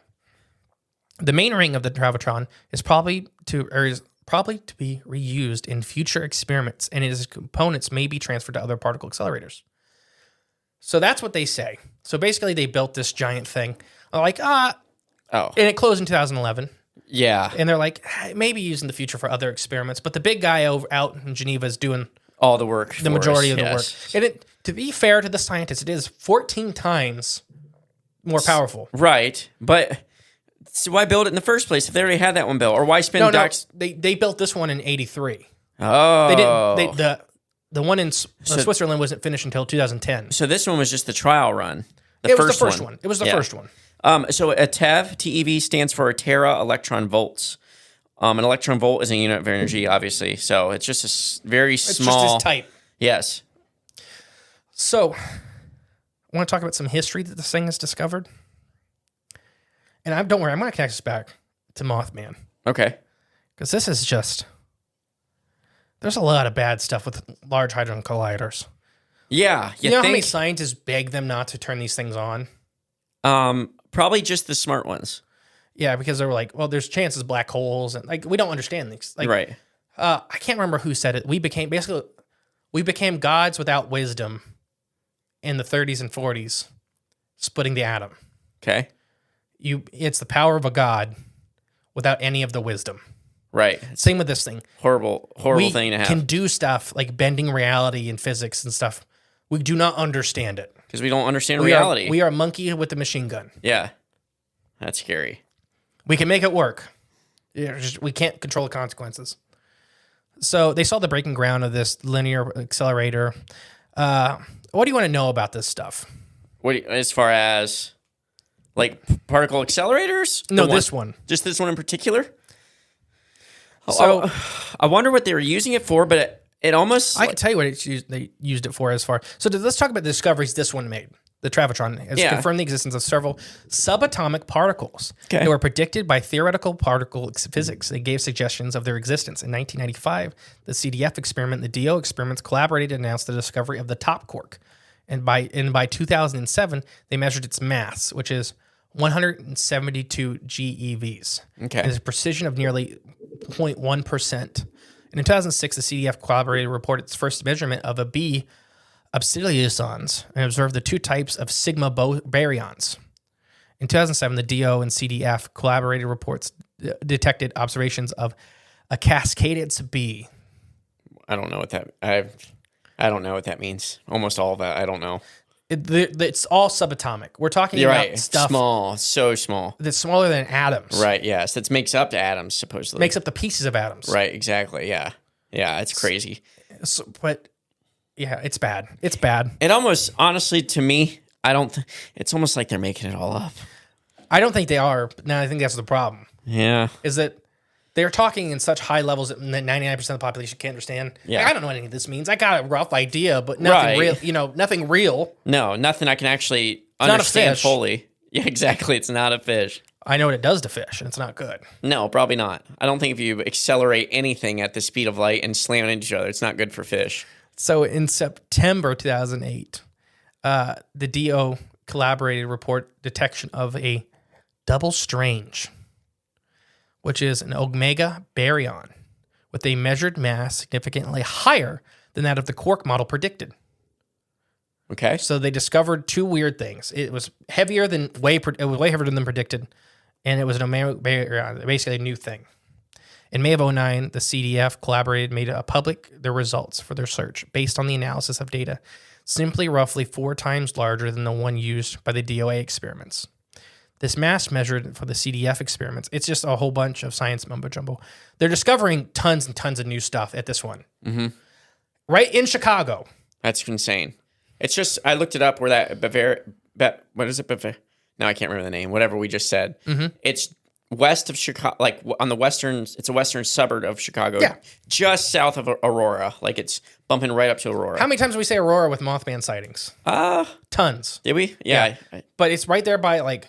the main ring of the Travitron is probably to be reused in future experiments, and its components may be transferred to other particle accelerators. So that's what they say. So basically, they built this giant thing. They're like, Oh. and it closed in 2011. Yeah. And they're like, maybe use in the future for other experiments. But the big guy out in Geneva is doing All the work. the majority of the work. And to be fair to the scientists, it is 14 times more powerful. Right. But so why build it in the first place if they already had that one built? Or why spend They built this one in 83. Oh. They didn't. The one in Switzerland wasn't finished until 2010. So this one was just the trial run. It was the first one. It was the first one. So a TEV, TeV stands for tera electron volts. An electron volt is a unit of energy, obviously. So it's just a very small. It's just this type. Yes. So, I want to talk about some history that this thing has discovered. And don't worry, I'm going to connect this back to Mothman. Okay. Because this is just... There's a lot of bad stuff with Large Hadron Colliders. Yeah. You know how many scientists beg them not to turn these things on? Probably just the smart ones. Yeah, because they were like, well, there's chances black holes, and like we don't understand these. Like, right. I can't remember who said it. We became gods without wisdom in the 30s and 40s, splitting the atom. Okay. It's the power of a god without any of the wisdom. Right. Same with this thing. Horrible thing to have. We can do stuff like bending reality and physics and stuff. We do not understand it. Because we don't understand reality. We are a monkey with a machine gun. Yeah. That's scary. We can make it work. We can't control the consequences. So they saw the breaking ground of this linear accelerator. What do you want to know about this stuff? As far as like particle accelerators? No, this one. Just this one in particular? So I wonder what they were using it for, but it almost... I can tell you what they used it for as far... So let's talk about the discoveries this one made. The Travitron has confirmed the existence of several subatomic particles that were predicted by theoretical particle physics. They gave suggestions of their existence. In 1995, the CDF experiment and the DO experiments collaborated to announce the discovery of the top quark. And by 2007, they measured its mass, which is 172 GeVs. Okay. It is a precision of nearly 0.1%. And in 2006, the CDF collaborated reported its first measurement of a B obsidiosons and observed the two types of sigma baryons. In 2007, the DO and CDF collaborated reports detected observations of a cascaded B. I don't know what that I don't know what that means. Almost all of that, I don't know. It's all subatomic. We're talking about stuff small, so small. That's smaller than atoms. Right, yes. That makes up to atoms, supposedly. Makes up the pieces of atoms. Right, exactly, yeah. Yeah, it's crazy. But, yeah, it's bad. It's bad. It almost, honestly, to me, it's almost like they're making it all up. I don't think they are. Now, I think that's the problem. Yeah. Is that they're talking in such high levels that 99% of the population can't understand. Yeah. Like, I don't know what any of this means. I got a rough idea, but nothing real. Nothing real. No, nothing I can actually understand fully. Yeah, exactly. It's not a fish. I know what it does to fish, and it's not good. No, probably not. I don't think if you accelerate anything at the speed of light and slam it into each other, it's not good for fish. So in September 2008, the DO collaborated report detection of a double strange, which is an omega baryon with a measured mass significantly higher than that of the quark model predicted. Okay. So they discovered two weird things. It was heavier than way heavier than predicted, and it was an omega baryon, basically a new thing. In May of 2009, the CDF collaborated made public their results for their search based on the analysis of data, simply roughly 4 times larger than the one used by the DOA experiments. This mass measured for the CDF experiments, it's just a whole bunch of science mumbo-jumbo. They're discovering tons and tons of new stuff at this one. Mm-hmm. Right in Chicago. That's insane. It's just, I looked it up where that what is it? No, I can't remember the name. Whatever we just said. Mm-hmm. It's west of Chicago, like on the it's a western suburb of Chicago. Yeah. Just south of Aurora. Like it's bumping right up to Aurora. How many times did we say Aurora with Mothman sightings? Tons. Did we? Yeah. But it's right there by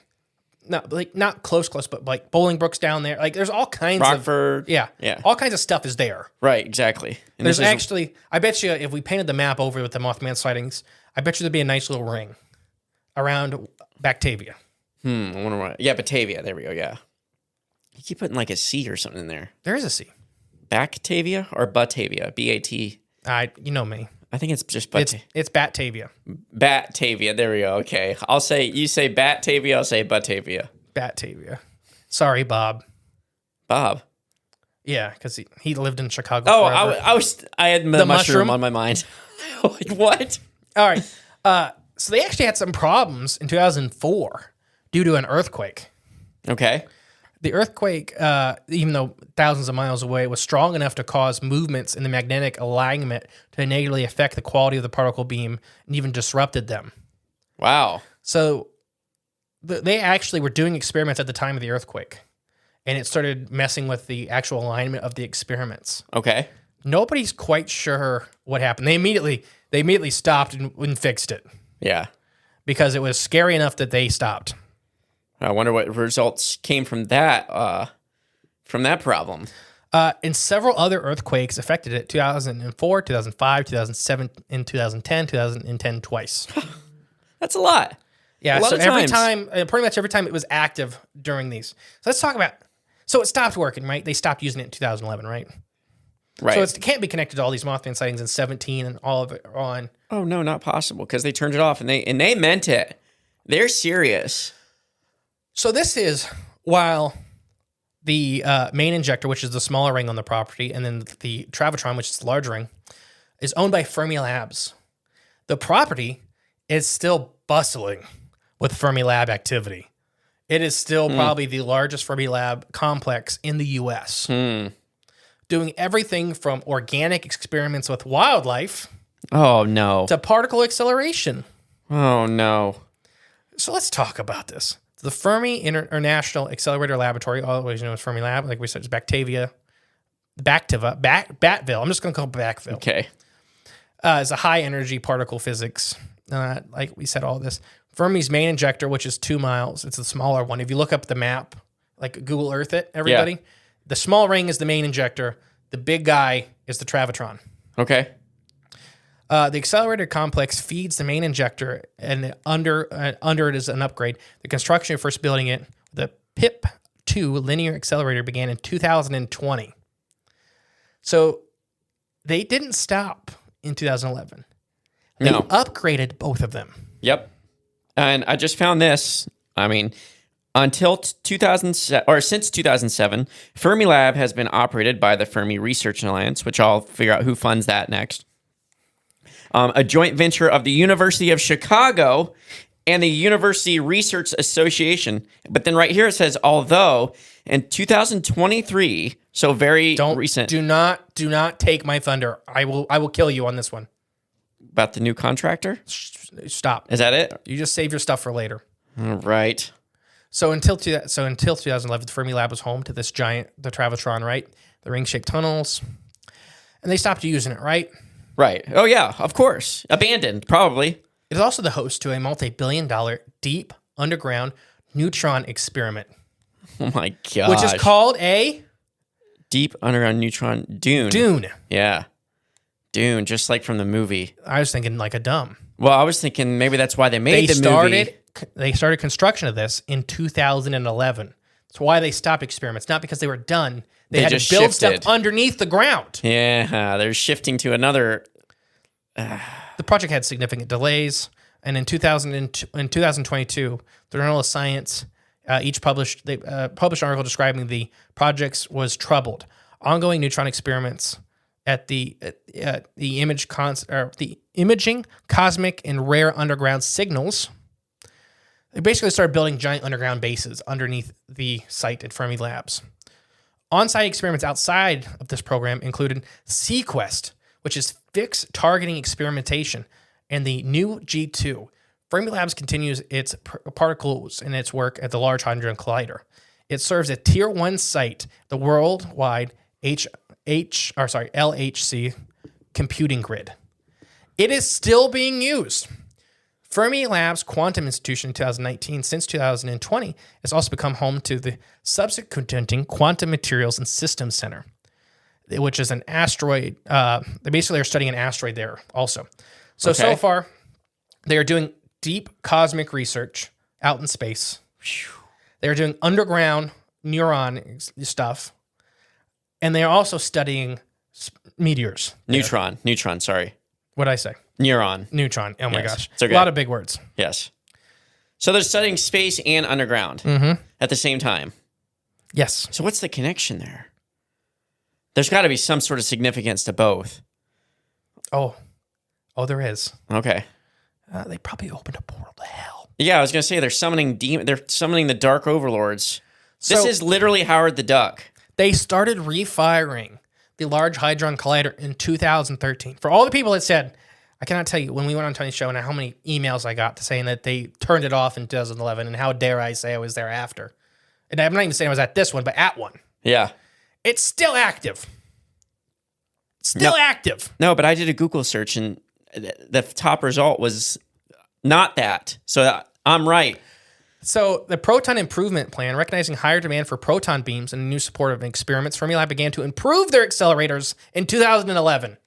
not close, but like Bolingbrook's down there. Like there's all kinds Rockford. Yeah. All kinds of stuff is there. Right, exactly. And there's actually, I bet you if we painted the map over with the Mothman sightings, I bet you there'd be a nice little ring around Batavia. I wonder why. Yeah, Batavia. There we go. Yeah. You keep putting like a C or something in there. There is a C. Batavia or Batavia? B-A-T. You know me. I think it's just It's Batavia. Batavia. There we go. Okay. You say Batavia, I'll say Batavia. Batavia. Sorry, Bob. Bob. Yeah, because he lived in Chicago. Oh, forever. I had the mushroom on my mind. Like, what? All right. So they actually had some problems in 2004 due to an earthquake. Okay. The earthquake, even though thousands of miles away, was strong enough to cause movements in the magnetic alignment to negatively affect the quality of the particle beam and even disrupted them. Wow. So they actually were doing experiments at the time of the earthquake, and it started messing with the actual alignment of the experiments. Okay. Nobody's quite sure what happened. They immediately stopped and fixed it Yeah. because it was scary enough that they stopped. I wonder what results came from that problem. And several other earthquakes affected it: 2004, 2005, 2007, and 2010. 2010 twice. That's a lot. Yeah. A lot So of every times. time, pretty much every time, it was active during these. So let's talk about. So it stopped working, right? They stopped using it in 2011, right? Right. So it can't be connected to all these Mothman sightings in 17 and all of it on. Oh no, not possible, because they turned it off and they meant it. They're serious. So this is while the main injector, which is the smaller ring on the property, and then the Travitron, which is the larger ring, is owned by Fermilabs. The property is still bustling with Fermilab activity. It is still probably the largest Fermilab complex in the U.S. Doing everything from organic experiments with wildlife Oh no. to particle acceleration. Oh no. So let's talk about this. The Fermi International Accelerator Laboratory, always known as Fermilab, like we said, is Batavia, Batville. I'm just going to call it Backville. Okay. Is a high energy particle physics. Like we said, all this. Fermi's main injector, which is 2 miles, it's the smaller one. If you look up the map, like Google Earth it, everybody, the small ring is the main injector. The big guy is the Travitron. Okay. The accelerator complex feeds the main injector, and under it is an upgrade. The construction of first building it, the PIP-2 linear accelerator, began in 2020. So they didn't stop in 2011. They upgraded both of them. Yep. And I just found this. I mean, until 2007, or since 2007, Fermilab has been operated by the Fermi Research Alliance, which I'll figure out who funds that next. A joint venture of the University of Chicago and the University Research Association. But then right here it says, although in 2023, so very recent. Do not take my thunder. I will kill you on this one. About the new contractor? Stop. Is that it? You just save your stuff for later. All right. So until 2011, the Fermilab was home to this giant, the Travitron, right? The ring-shaped tunnels. And they stopped using it, right? Right. Oh, yeah, of course. Abandoned, probably. It is also the host to a multi-billion-dollar deep underground neutron experiment. Oh, my gosh. Which is called a... Deep underground neutron dune. Dune. Yeah. Dune, just like from the movie. I was thinking like a dumb. Well, I was thinking maybe that's why they made the movie. They started construction of this in 2011. That's why they stopped experiments, not because they were done. They had just to build shifted. stuff underneath the ground. Yeah, they're shifting to another. The project had significant delays, and in 2022, the Journal of Science published an article describing the projects was troubled. Ongoing neutron experiments at the imaging cosmic and rare underground signals. They basically started building giant underground bases underneath the site at Fermi Labs. On-site experiments outside of this program included Sequest, which is fixed targeting experimentation, and the new G2. Fermilabs continues its particles and its work at the Large Hadron Collider. It serves a Tier 1 site, the worldwide LHC computing grid. It is still being used. Fermilabs Quantum Institution in 2019, since 2020, has also become home to the Subsequenting Quantum Materials and Systems Center, which is an asteroid. They basically are studying an asteroid there also. So far, they are doing deep cosmic research out in space. They are doing underground neuron stuff, and they are also studying meteors. Neutron, sorry. What'd I say? Neutron. Neutron. Oh my Yes. gosh. It's okay. A lot of big words. Yes. So they're studying space and underground at the same time. Yes. So what's the connection there? There's got to be some sort of significance to both. Oh, there is. Okay. They probably opened a portal to hell. Yeah, I was gonna say they're summoning They're summoning the Dark Overlords. This So- is literally Howard the Duck. They started refiring the Large Hadron Collider in 2013. For all the people that said, I cannot tell you when we went on Tony's show and how many emails I got saying that they turned it off in 2011, and how dare I say I was there after. And I'm not even saying I was at this one, but at one. Yeah. It's still active. Still active. No, but I did a Google search and the top result was not that. So I'm right. So the Proton Improvement Plan, recognizing higher demand for proton beams and new supportive experiments, Fermilab began to improve their accelerators in 2011.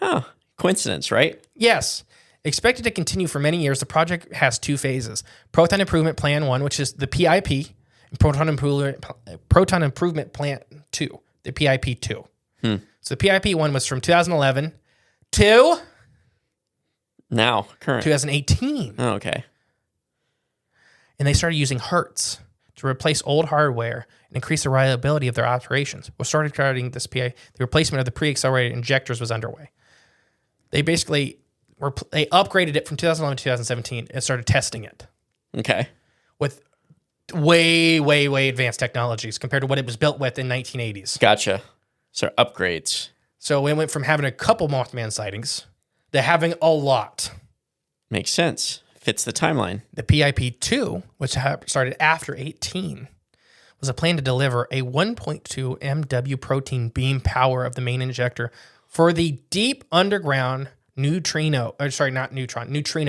Huh. Coincidence, right? Yes. Expected to continue for many years, the project has 2 phases. Proton Improvement Plan 1, which is the PIP, and Proton Improvement Plan 2, the PIP 2. So the PIP 1 was from 2011 to Now, current. 2018. Oh, okay. And they started using Hertz to replace old hardware and increase the reliability of their operations. We started starting this PI. The replacement of the pre-accelerated injectors was underway. They basically they upgraded it from 2011 to 2017 and started testing it Okay. with way, way, way advanced technologies compared to what it was built with in 1980s. Gotcha. So upgrades. So it went from having a couple Mothman sightings to having a lot. Makes sense. Fits the timeline. The PIP-2, which started after 18, was a plan to deliver a 1.2 MW protein beam power of the main injector for the deep underground neutrino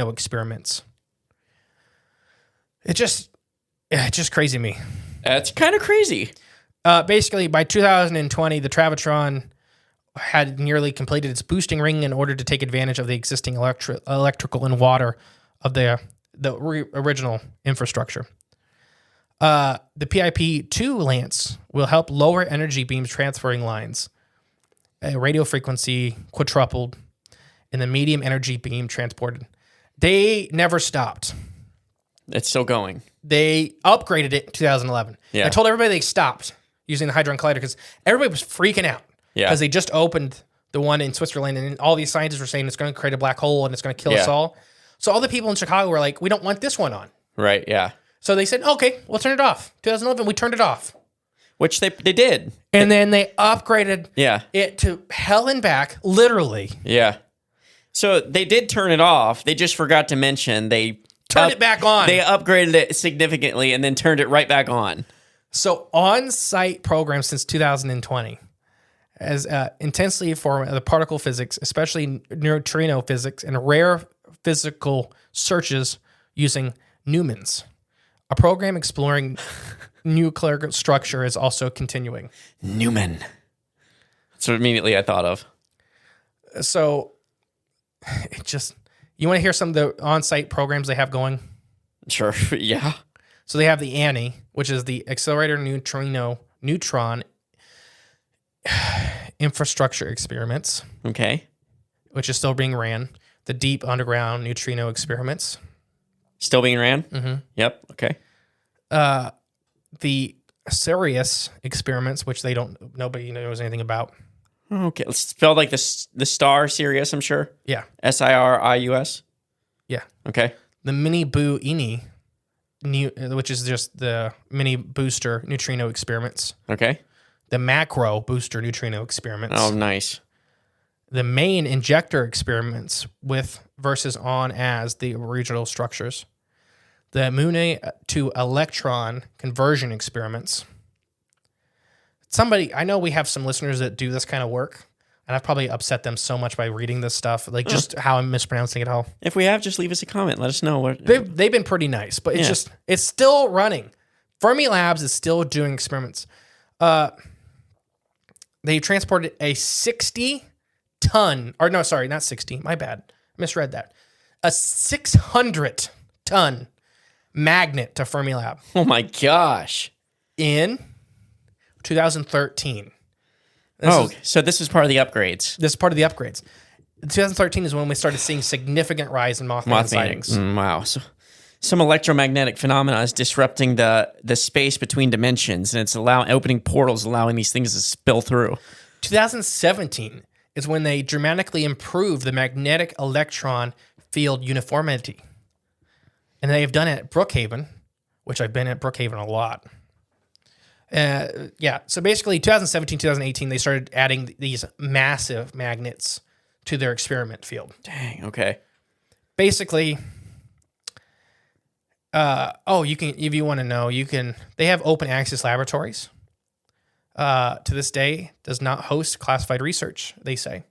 experiments. It's just crazy to me. That's kind of crazy. Basically, by 2020, the Travitron had nearly completed its boosting ring in order to take advantage of the existing electrical and water of the original infrastructure. The PIP-2 Lance will help lower energy beams transferring lines, a radio frequency quadrupled, and the medium energy beam transported. They never stopped. It's still going. They upgraded it in 2011. Yeah. I told everybody they stopped using the Hadron Collider because everybody was freaking out. Yeah. Because they just opened the one in Switzerland, and all these scientists were saying it's going to create a black hole and it's going to kill us all. So all the people in Chicago were like, we don't want this one on. Right, yeah. So they said, okay, we'll turn it off. 2011, we turned it off. Which they did. And then they upgraded Yeah. it to hell and back, literally. Yeah. So they did turn it off. They just forgot to mention they Turned it back on. They upgraded it significantly and then turned it right back on. So on-site programs since 2020 as intensely for the particle physics, especially neutrino physics, and rare physical searches using Newmans. A program exploring nuclear structure is also continuing. Newman. That's what immediately I thought of. So it just, you want to hear some of the on-site programs they have going? Sure. Yeah. So they have the ANI, which is the Accelerator Neutron Infrastructure Experiments, Okay. which is still being ran. The Deep Underground Neutrino Experiments. Still being ran? Mm-hmm. Yep. Okay. The Sirius Experiments, which nobody knows anything about. Okay. It's spelled like the star Sirius, I'm sure. Yeah. SIRIUS. Yeah. Okay. The Mini Boo Ini, which is just the mini booster neutrino experiments. Okay. The Macro Booster Neutrino Experiments. Oh, nice. The main injector experiments with versus on as the original structures. The Moon to electron conversion experiments. I know we have some listeners that do this kind of work, and I've probably upset them so much by reading this stuff, like just how I'm mispronouncing it all. If we have, just leave us a comment. Let us know. What They've been pretty nice, but it's still running. Fermilab is still doing experiments. They transported a 60-ton, or no, sorry, not 60, my bad. I misread that. A 600-ton magnet to Fermilab Oh my gosh. in 2013. So this is part of the upgrades. This is part of the upgrades. 2013 is when we started seeing significant rise in Mothman sightings. Wow. So, some electromagnetic phenomena is disrupting the space between dimensions, and it's opening portals, allowing these things to spill through. 2017 is when they dramatically improved the magnetic electron field uniformity. And they have done it at Brookhaven, which I've been at Brookhaven a lot. So basically 2017, 2018, they started adding these massive magnets to their experiment field. Dang, okay. Basically, you can, if you want to know, they have open access laboratories. To this day, does not host classified research, they say.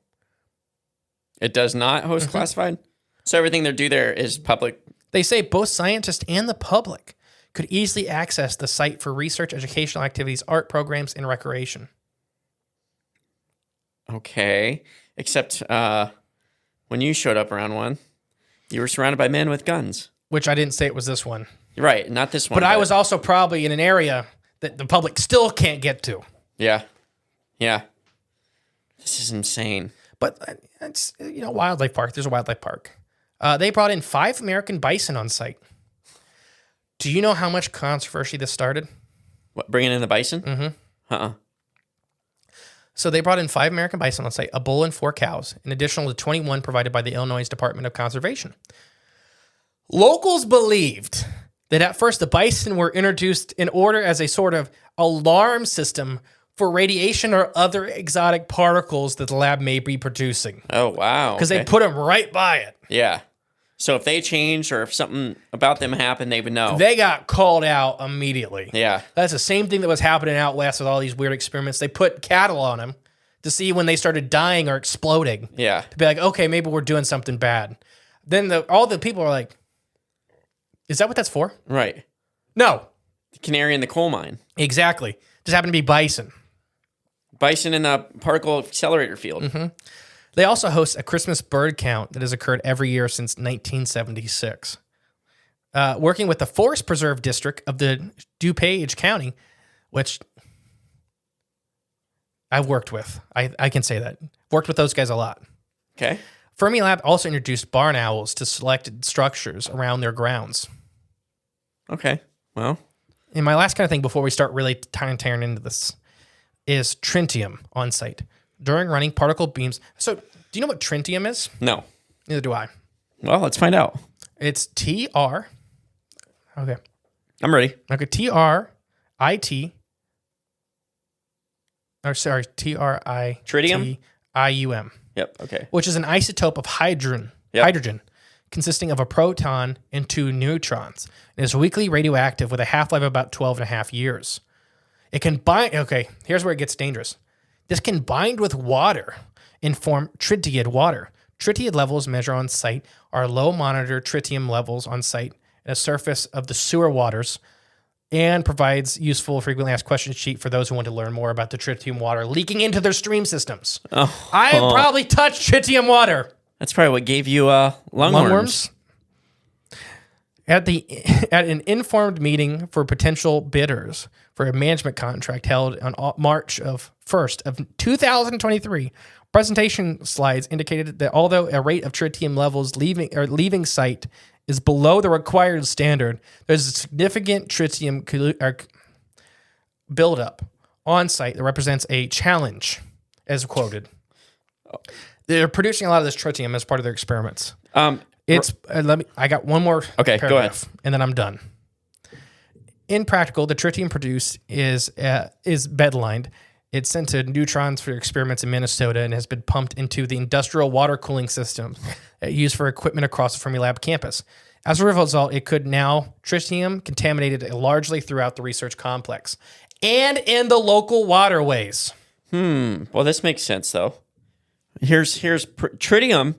It does not host classified? So everything they do there is public? They say both scientists and the public could easily access the site for research, educational activities, art programs, and recreation. Okay. Except when you showed up around one, you were surrounded by men with guns. Which I didn't say it was this one. Right, not this one. But I was also probably in an area that the public still can't get to. Yeah. This is insane. But it's, wildlife park. There's a wildlife park. They brought in 5 American bison on site. Do you know how much controversy this started? What, bringing in the bison? Mm-hmm. So they brought in 5 American bison on site, a bull and 4 cows, in addition to 21 provided by the Illinois Department of Conservation. Locals believed that at first the bison were introduced in order as a sort of alarm system for radiation or other exotic particles that the lab may be producing. Oh, wow. Because they put them right by it. Yeah. So if they changed or if something about them happened, they would know. They got called out immediately. Yeah. That's the same thing that was happening out west with all these weird experiments. They put cattle on them to see when they started dying or exploding. Yeah. To be like, okay, maybe we're doing something bad. Then all the people are like, is that what that's for? Right. No. The canary in the coal mine. Exactly. Just happened to be bison. Bison in the particle accelerator field. Mm-hmm. They also host a Christmas bird count that has occurred every year since 1976. Working with the Forest Preserve District of the DuPage County, which I've worked with. I can say that. Worked with those guys a lot. Okay. Fermilab also introduced barn owls to selected structures around their grounds. Okay. Well. And my last kind of thing before we start really tearing into this is tritium on site. During running particle beams. So, do you know what tritium is? No. Neither do I. Well, let's find out. It's TR. Okay. I'm ready. Okay. TRIT. Or sorry, TRI. Tritium? IUM. Yep. Okay. Which is an isotope of hydrogen, consisting of a proton and 2 neutrons. It is weakly radioactive with a half-life of about 12 and a half years. It can bind. Okay, here's where it gets dangerous. This can bind with water and form tritium water. Tritium levels measured on site are low monitored tritium levels on site at the surface of the sewer waters and provides useful frequently asked questions sheet for those who want to learn more about the tritium water leaking into their stream systems. I have probably touched tritium water. That's probably what gave you lungworms. At an informed meeting for potential bidders for a management contract held on March 1st of 2023, presentation slides indicated that although a rate of tritium levels leaving site is below the required standard, there's a significant tritium buildup on site that represents a challenge, as quoted. They're producing a lot of this tritium as part of their experiments. I got one more paragraph, go ahead. and then I'm done. In practical, the tritium produced is bed-lined. It's sent to neutrons for experiments in Minnesota and has been pumped into the industrial water cooling system used for equipment across the Fermilab campus. As a result, it could now tritium contaminated largely throughout the research complex and in the local waterways. Well, this makes sense though. Here's tritium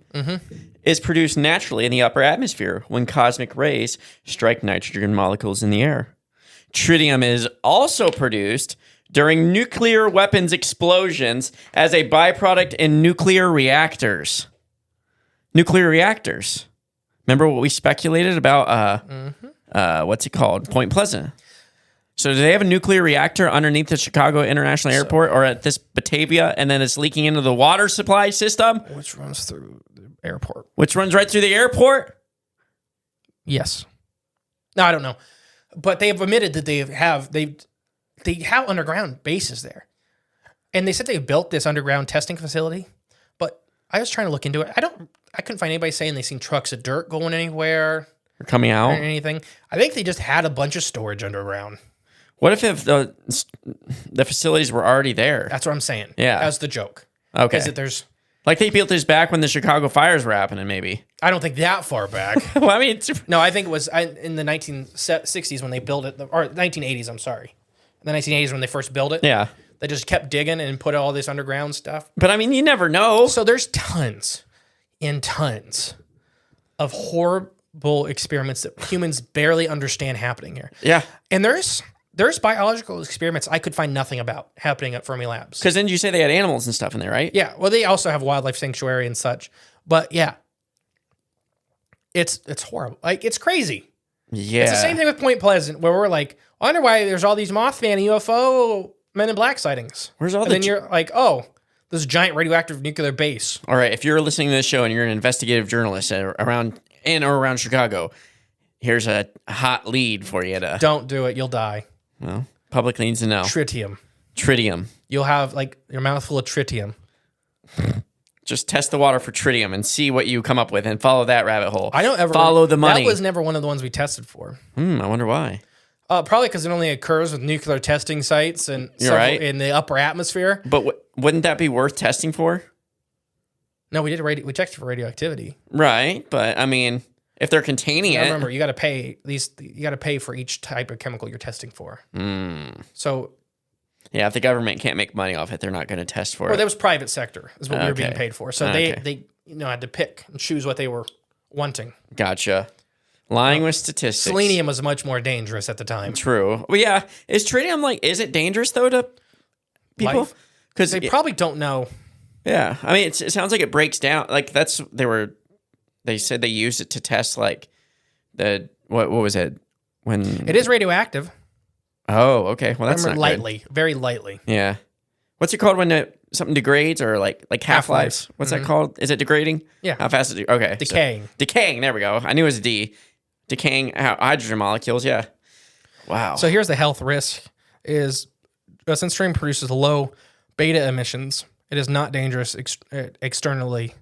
is produced naturally in the upper atmosphere when cosmic rays strike nitrogen molecules in the air. Tritium is also produced during nuclear weapons explosions as a byproduct in nuclear reactors. Nuclear reactors. Remember what we speculated about, what's it called? Point Pleasant. So do they have a nuclear reactor underneath the Chicago International Airport or at this Batavia, and then it's leaking into the water supply system? Which runs through the airport. Which runs right through the airport? Yes. No, I don't know. But they have admitted that they have underground bases there. And they said they built this underground testing facility. But I was trying to look into it. I couldn't find anybody saying they seen trucks of dirt going anywhere. Or coming out? Or anything. I think they just had a bunch of storage underground. What if the facilities were already there? That's what I'm saying. Yeah. That's the joke. Okay. Is that there's... Like they built this back when the Chicago fires were happening, maybe. I don't think that far back. Well, I mean, No, I think it was in the 1960s when they built it, or 1980s, I'm sorry. In the 1980s when they first built it. yeah. They just kept digging and put all this underground stuff. But I mean, you never know. So there's tons and tons of horrible experiments that humans barely understand happening here. Yeah. And there's biological experiments I could find nothing about happening at Fermi Labs. Because then you say they had animals and stuff in there, right? Yeah, well, they also have wildlife sanctuary and such. But yeah, it's horrible. Like, it's crazy. Yeah. It's the same thing with Point Pleasant, where we're like, I wonder why there's all these Mothman and UFO Men in Black sightings. Where's all and the then you're like, oh, this giant radioactive nuclear base. All right, if you're listening to this show and you're an investigative journalist around in or around Chicago, here's a hot lead for you to... Don't do it. You'll die. Well, public needs to know. Tritium. Tritium. You'll have, like, your mouth full of tritium. Just test the water for tritium and see what you come up with and follow that rabbit hole. I don't ever... Follow the money. That was never one of the ones we tested for. I wonder why. Probably because it only occurs with nuclear testing sites and right. in the upper atmosphere. But wouldn't that be worth testing for? No, we checked for radioactivity. Right, but I mean, if they're containing it, remember, you got to pay You got to pay for each type of chemical you're testing for. So, yeah, if the government can't make money off it, they're not going to test for or it. that was private sector is what we were being Okay. paid for. So they had to pick and choose what they were wanting. Gotcha. Lying with statistics. Selenium was much more dangerous at the time. True. Well, yeah. Is tritium is it dangerous though to people? Because They probably don't know. yeah, I mean, it sounds like it breaks down. Like they said they used it to test like what was it when It is radioactive. Oh, okay. Well, that's Remember, not good. lightly, very lightly. Yeah. What's it called when something degrades or like half-lives? What's that called? Is it degrading? Yeah. How fast is it? Okay. Decaying. Decaying. There we go. I knew it was a D. Decaying hydrogen molecules. Yeah. Wow. So here's the health risk: is since tritium produces low beta emissions, it is not dangerous externally.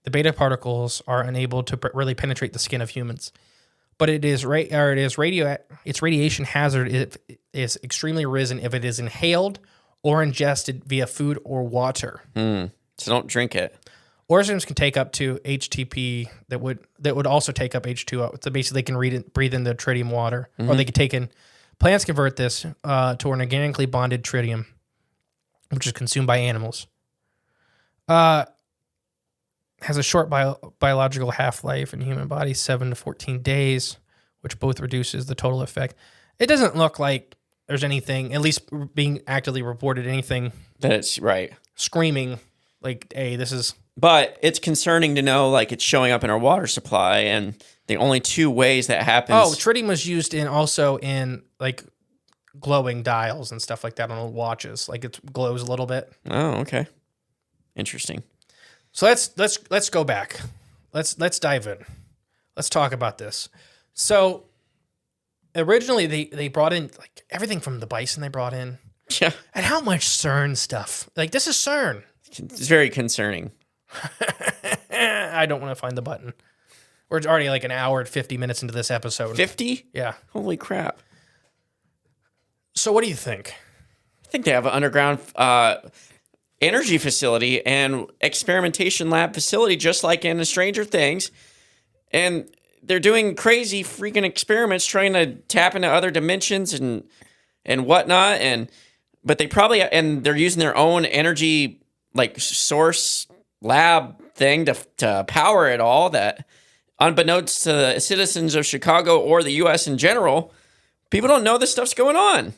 The beta particles are unable to really penetrate the skin of humans, but its radiation hazard is extremely risen if it is inhaled or ingested via food or water. So don't drink it. Organisms can take up to HTP that would also take up H2O. So basically, they can breathe in the tritium water, or they can take in. Plants convert this to an organically bonded tritium, which is consumed by animals. Has a short biological half-life in human body, 7 to 14 days, which both reduces the total effect. It doesn't look like there's anything, at least being actively reported, anything That's right. screaming like, hey, this is... But it's concerning to know like it's showing up in our water supply, and the only two ways that happens. Oh, tritium was used also in like glowing dials and stuff like that on old watches. Like it glows a little bit. Oh, okay. Interesting. So let's go back. Let's dive in. Let's talk about this. So originally they brought in like everything from the bison they brought in. Yeah. And how much CERN stuff. Like this is CERN. It's very concerning. I don't want to find the button. We're already like an hour and 50 minutes into this episode. 50? Yeah. Holy crap. So what do you think? I think they have an underground energy facility and experimentation lab facility, just like in the Stranger Things. And they're doing crazy freaking experiments trying to tap into other dimensions and whatnot. But they probably, and they're using their own energy like source lab thing to power it all, that unbeknownst to the citizens of Chicago or the U.S. in general, people don't know this stuff's going on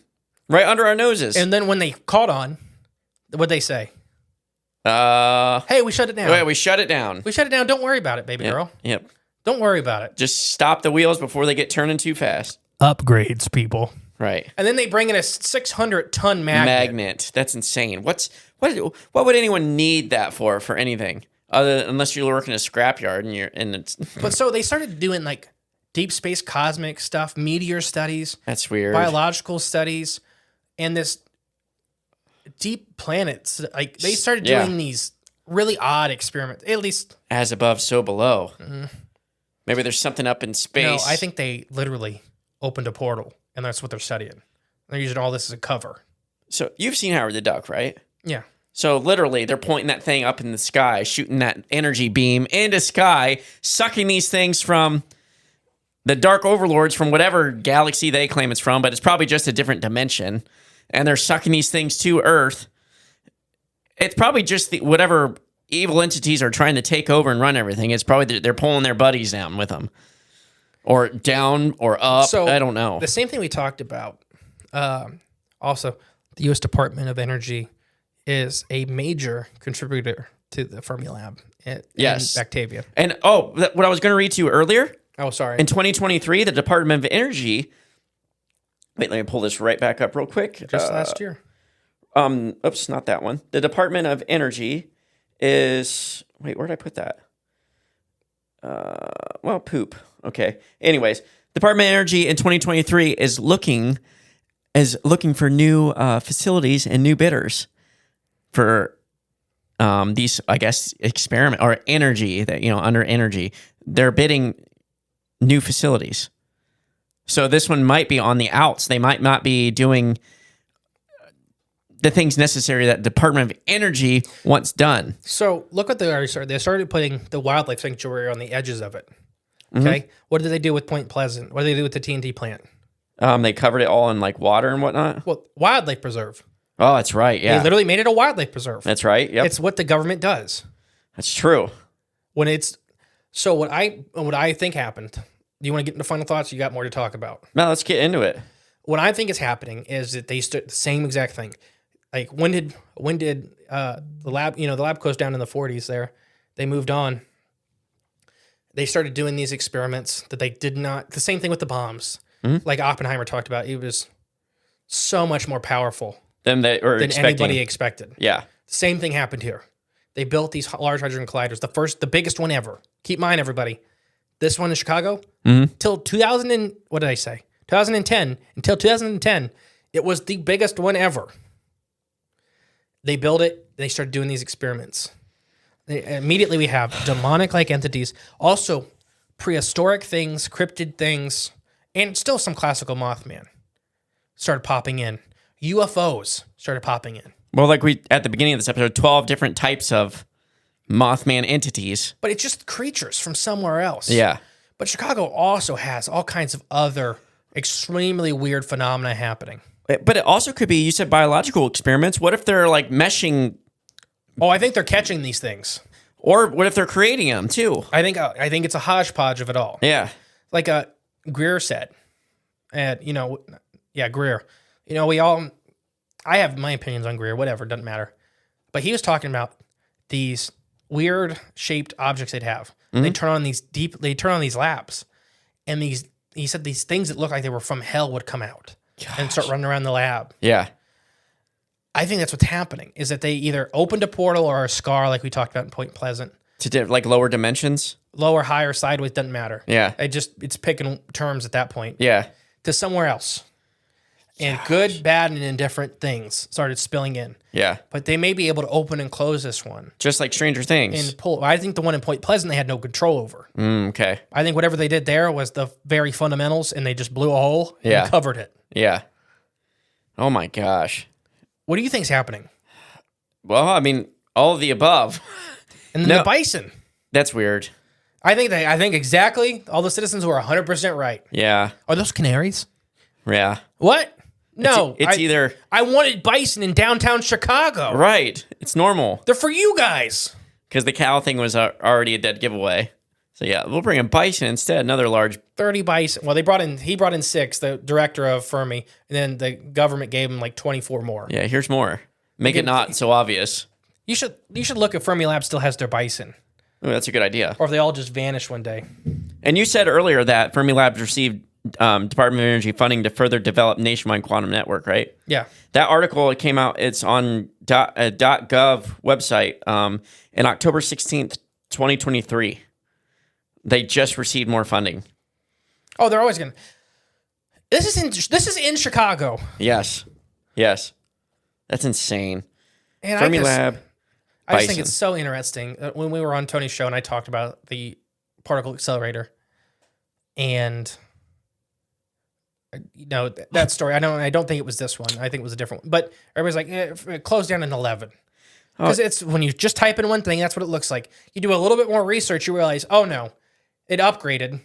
right under our noses. And then when they caught on, what'd they say? Hey, we shut it down. Wait, we shut it down. We shut it down. Don't worry about it, baby girl. Yep. Don't worry about it. Just stop the wheels before they get turning too fast. Upgrades, people. Right. And then they bring in a 600-ton magnet. That's insane. What would anyone need that for anything? Unless you're working a scrapyard and it's But so they started doing like deep space cosmic stuff, meteor studies. That's weird. Biological studies, and this deep planets. Like they started doing these really odd experiments. At least as above, so below. Mm-hmm. Maybe there's something up in space. No, I think they literally opened a portal, and that's what they're studying. They're using all this as a cover. So you've seen Howard the Duck, right? Yeah. So literally, they're pointing that thing up in the sky, shooting that energy beam into sky, sucking these things from the dark overlords from whatever galaxy they claim it's from, but it's probably just a different dimension. And they're sucking these things to Earth. It's probably just whatever evil entities are trying to take over and run everything. It's probably they're pulling their buddies down with them. Or down or up. So I don't know. The same thing we talked about. Also, the U.S. Department of Energy is a major contributor to the Fermilab in Octavia. And what I was going to read to you earlier. Oh, sorry. In 2023, the Department of Energy. Wait, let me pull this right back up real quick. Just last year. Oops, not that one. The Department of Energy is. Wait, where did I put that? Poop. Okay. Anyways, Department of Energy in 2023 is looking for new facilities and new bidders for these, I guess, experiment or energy that under energy. They're bidding new facilities. So this one might be on the outs. They might not be doing the things necessary that Department of Energy wants done. So look what they already started. They started putting the wildlife sanctuary on the edges of it. Okay. Mm-hmm. What did they do with Point Pleasant? What did they do with the TNT plant? They covered it all in like water and whatnot. Well, wildlife preserve. Oh, that's right. Yeah. They literally made it a wildlife preserve. That's right. Yep. It's what the government does. That's true. What I think happened. Do you want to get into final thoughts? You got more to talk about. No, let's get into it. What I think is happening is that they stood the same exact thing. Like when did the lab? The lab closed down in the 40s. There, they moved on. They started doing these experiments that they did not. The same thing with the bombs. Mm-hmm. Like Oppenheimer talked about, it was so much more powerful than anybody expected. Yeah. Same thing happened here. They built these large hydrogen colliders, the biggest one ever. Keep in mind, everybody, this one in Chicago, till 2010, until 2010, it was the biggest one ever. They built it. They started doing these experiments. Immediately, we have demonic-like entities, also prehistoric things, cryptid things, and still some classical Mothman started popping in. UFOs started popping in. Well, like we at the beginning of this episode, 12 different types of Mothman entities. But it's just creatures from somewhere else. Yeah. But Chicago also has all kinds of other extremely weird phenomena happening. But it also could be, you said biological experiments. What if they're like meshing? Oh, I think they're catching these things. Or what if they're creating them too? I think it's a hodgepodge of it all. Yeah. Like Greer said. And, Greer. I have my opinions on Greer, whatever, doesn't matter. But he was talking about these weird shaped objects they'd have. Mm-hmm. They turn on these labs. And he said these things that look like they were from hell would come out. Gosh. And start running around the lab. Yeah. I think that's what's happening, is that they either opened a portal or a scar, like we talked about in Point Pleasant. To like lower dimensions? Lower, higher, sideways, doesn't matter. Yeah. It's picking terms at that point. Yeah. To somewhere else. And good, bad, and indifferent things started spilling in. Yeah. But they may be able to open and close this one. Just like Stranger Things. And pull. I think the one in Point Pleasant they had no control over. Okay. I think whatever they did there was the very fundamentals, and they just blew a hole and covered it. Yeah. Oh my gosh. What do you think's happening? Well, I mean, all of the above. And then the bison. That's weird. I think exactly all the citizens were 100% right. Yeah. Are those canaries? Yeah. What? No. It's either... I wanted bison in downtown Chicago. Right. It's normal. They're for you guys. Because the cow thing was already a dead giveaway. So yeah, we'll bring in bison instead, another large... 30 bison. Well, he brought in 6, the director of Fermi, and then the government gave him like 24 more. Yeah, here's more. Make it not so obvious. You should look if Fermilab still has their bison. Ooh, that's a good idea. Or if they all just vanish one day. And you said earlier that Fermilab received Department of Energy funding to further develop nationwide quantum network, right? Yeah. That article, it came out, it's on .gov website in October 16th, 2023. They just received more funding. Oh, they're always going to. This is in Chicago. Yes. That's insane. And Fermilab. I just think it's so interesting. When we were on Tony's show and I talked about the particle accelerator and that story, I don't think it was this one. I think it was a different one. But everybody's like, it closed down in 11. Because it's when you just type in one thing, that's what it looks like. You do a little bit more research, you realize, oh no, it upgraded. And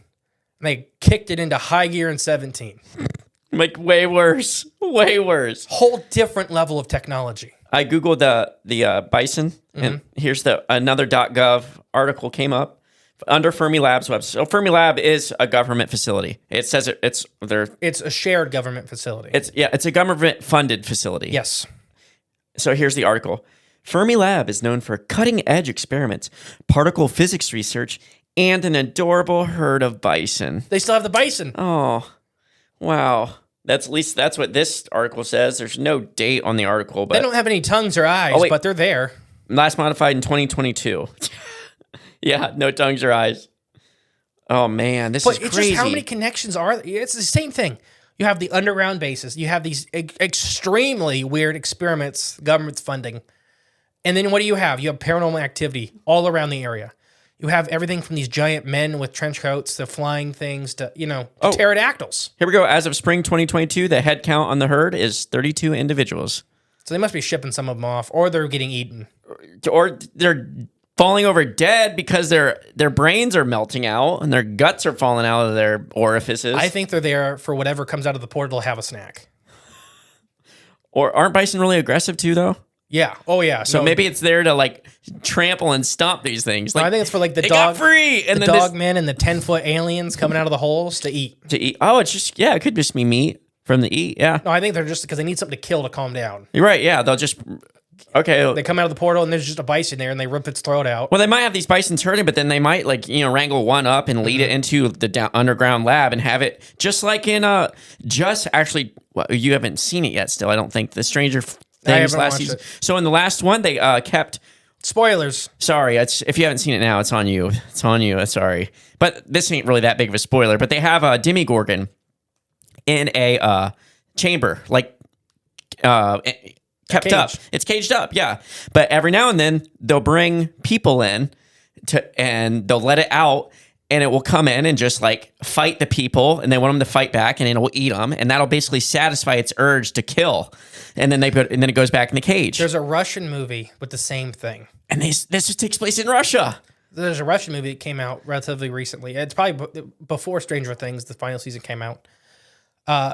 they kicked it into high gear in 17. Like way worse. Whole different level of technology. I Googled the bison, and here's another .gov article came up under Fermilab's website. So Fermilab is a government facility. It says it's a shared government facility. It's a government funded facility. Yes. So here's the article. Fermilab is known for cutting edge experiments, particle physics research, and an adorable herd of bison. They still have the bison. Oh, wow. At least that's what this article says. There's no date on the article, but they don't have any tongues or eyes, but they're there. Last modified in 2022. Yeah, no tongues or eyes. Oh man, this is crazy. But it's just how many connections are there? It's the same thing. You have the underground bases. You have these extremely weird experiments government's funding. And then what do you have? You have paranormal activity all around the area. You have everything from these giant men with trench coats to flying things to, pterodactyls. Here we go. As of spring 2022, the head count on the herd is 32 individuals. So they must be shipping some of them off, or they're getting eaten. Or they're falling over dead because their brains are melting out and their guts are falling out of their orifices. I think they're there for whatever comes out of the portal to have a snack. Or aren't bison really aggressive too, though? Yeah. Oh, yeah. So maybe it's there to like trample and stomp these things. I think it's for like the dog, got free, and the dog men and the 10-foot aliens coming out of the holes to eat. Oh, it's just it could just be meat from the eat. Yeah. No, I think they're just because they need something to kill to calm down. You're right. Yeah, they'll just They come out of the portal and there's just a bison there and they rip its throat out. Well, they might have these bisons herding, but then they might wrangle one up and lead it into the underground lab and have it just like in you haven't seen it yet. Still, I don't think the Stranger Things last season. So in the last one, they kept spoilers. Sorry, if you haven't seen it now, it's on you. It's on you. Sorry, but this ain't really that big of a spoiler. But they have a Demogorgon in a chamber, like kept up. It's caged up, yeah. But every now and then they'll bring people in and they'll let it out. And it will come in and just like fight the people, and they want them to fight back, and it will eat them, and that'll basically satisfy its urge to kill. And then it goes back in the cage. There's a Russian movie with the same thing, and this just takes place in Russia. There's a Russian movie that came out relatively recently. It's probably before Stranger Things. The final season came out,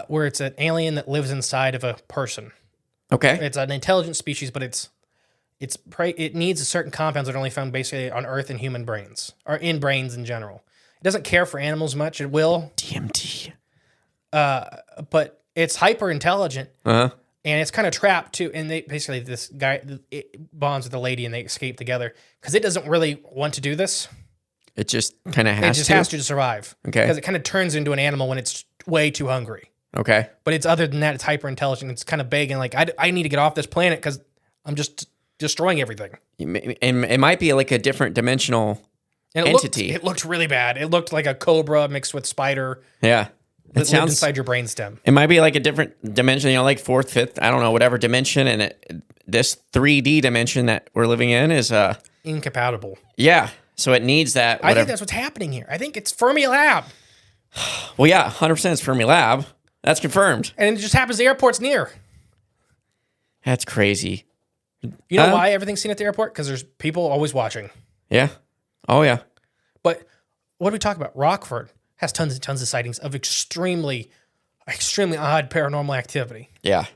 where it's an alien that lives inside of a person. Okay, it's an intelligent species, but it needs a certain compounds that are only found basically on Earth and human brains, or in brains in general. It doesn't care for animals much. It will. DMT. But it's hyper intelligent. Uh-huh. And it's kind of trapped too. And this guy bonds with the lady and they escape together because it doesn't really want to do this. It just kind of has to. It just has to survive. Okay. Because it kind of turns into an animal when it's way too hungry. Okay. But it's other than that, it's hyper intelligent. It's kind of begging like, I need to get off this planet because I'm just destroying everything. And it might be like a different dimensional entity. It looked really bad. It looked like a cobra mixed with spider. Yeah. It sounds inside your brainstem. It might be like a different dimension, like fourth, fifth, I don't know, whatever dimension. And this 3D dimension that we're living in is incompatible. Yeah. So it needs that. I think that's what's happening here. I think it's Fermilab. Well, yeah, 100% it's Fermilab. That's confirmed. And it just happens the airport's near. That's crazy. You know why everything's seen at the airport? Because there's people always watching. Yeah. Oh, yeah. But what do we talk about? Rockford has tons and tons of sightings of extremely odd paranormal activity. Yeah.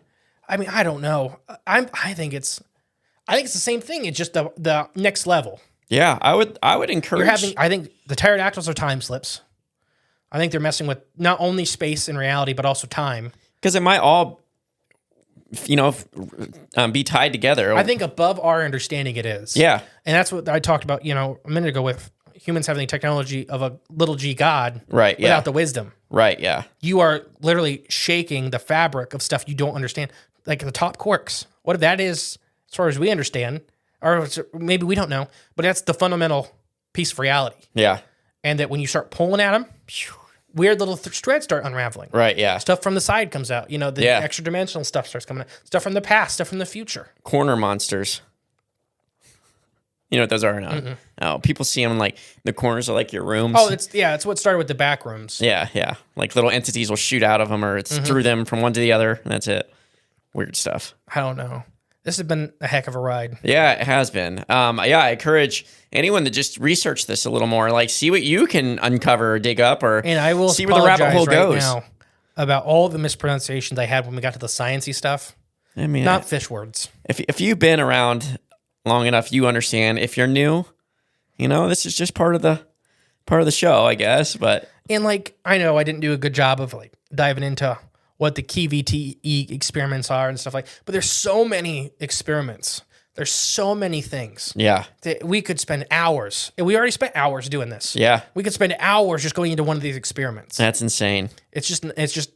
I mean, I don't know. I think it's the same thing. It's just the next level. Yeah, I would encourage. I think the pterodactyls are time slips. I think they're messing with not only space and reality, but also time. Because it might all, be tied together. I think above our understanding it is. Yeah. And that's what I talked about, a minute ago with humans having the technology of a little g God. Right. Without the wisdom. Right, yeah. You are literally shaking the fabric of stuff you don't understand, like the top quarks. What that is, as far as we understand, or maybe we don't know, but that's the fundamental piece of reality. Yeah. And that when you start pulling at them, weird little threads start unraveling. Right, yeah. Stuff from the side comes out. You know, the extra dimensional stuff starts coming out. Stuff from the past, stuff from the future. Corner monsters. You know what those are now? Mm-mm. Oh, people see them like the corners are like your rooms. Oh, it's what started with the back rooms. Yeah, yeah. Like little entities will shoot out of them, or it's through them from one to the other, and that's it. Weird stuff. I don't know. This has been a heck of a ride. Yeah, it has been. I encourage anyone to just research this a little more. Like, see what you can uncover or dig up, or and I will see where the rabbit hole goes. Now about all the mispronunciations I had when we got to the sciencey stuff. I mean, not fish words. If you've been around long enough, you understand. If you're new, you know, this is just part of the show, I guess. But and like, I know I didn't do a good job of like diving into what the key VTE experiments are and stuff like, but there's so many experiments. There's so many things. Yeah. That we could spend hours. And we already spent hours doing this. Yeah. We could spend hours just going into one of these experiments. That's insane. It's just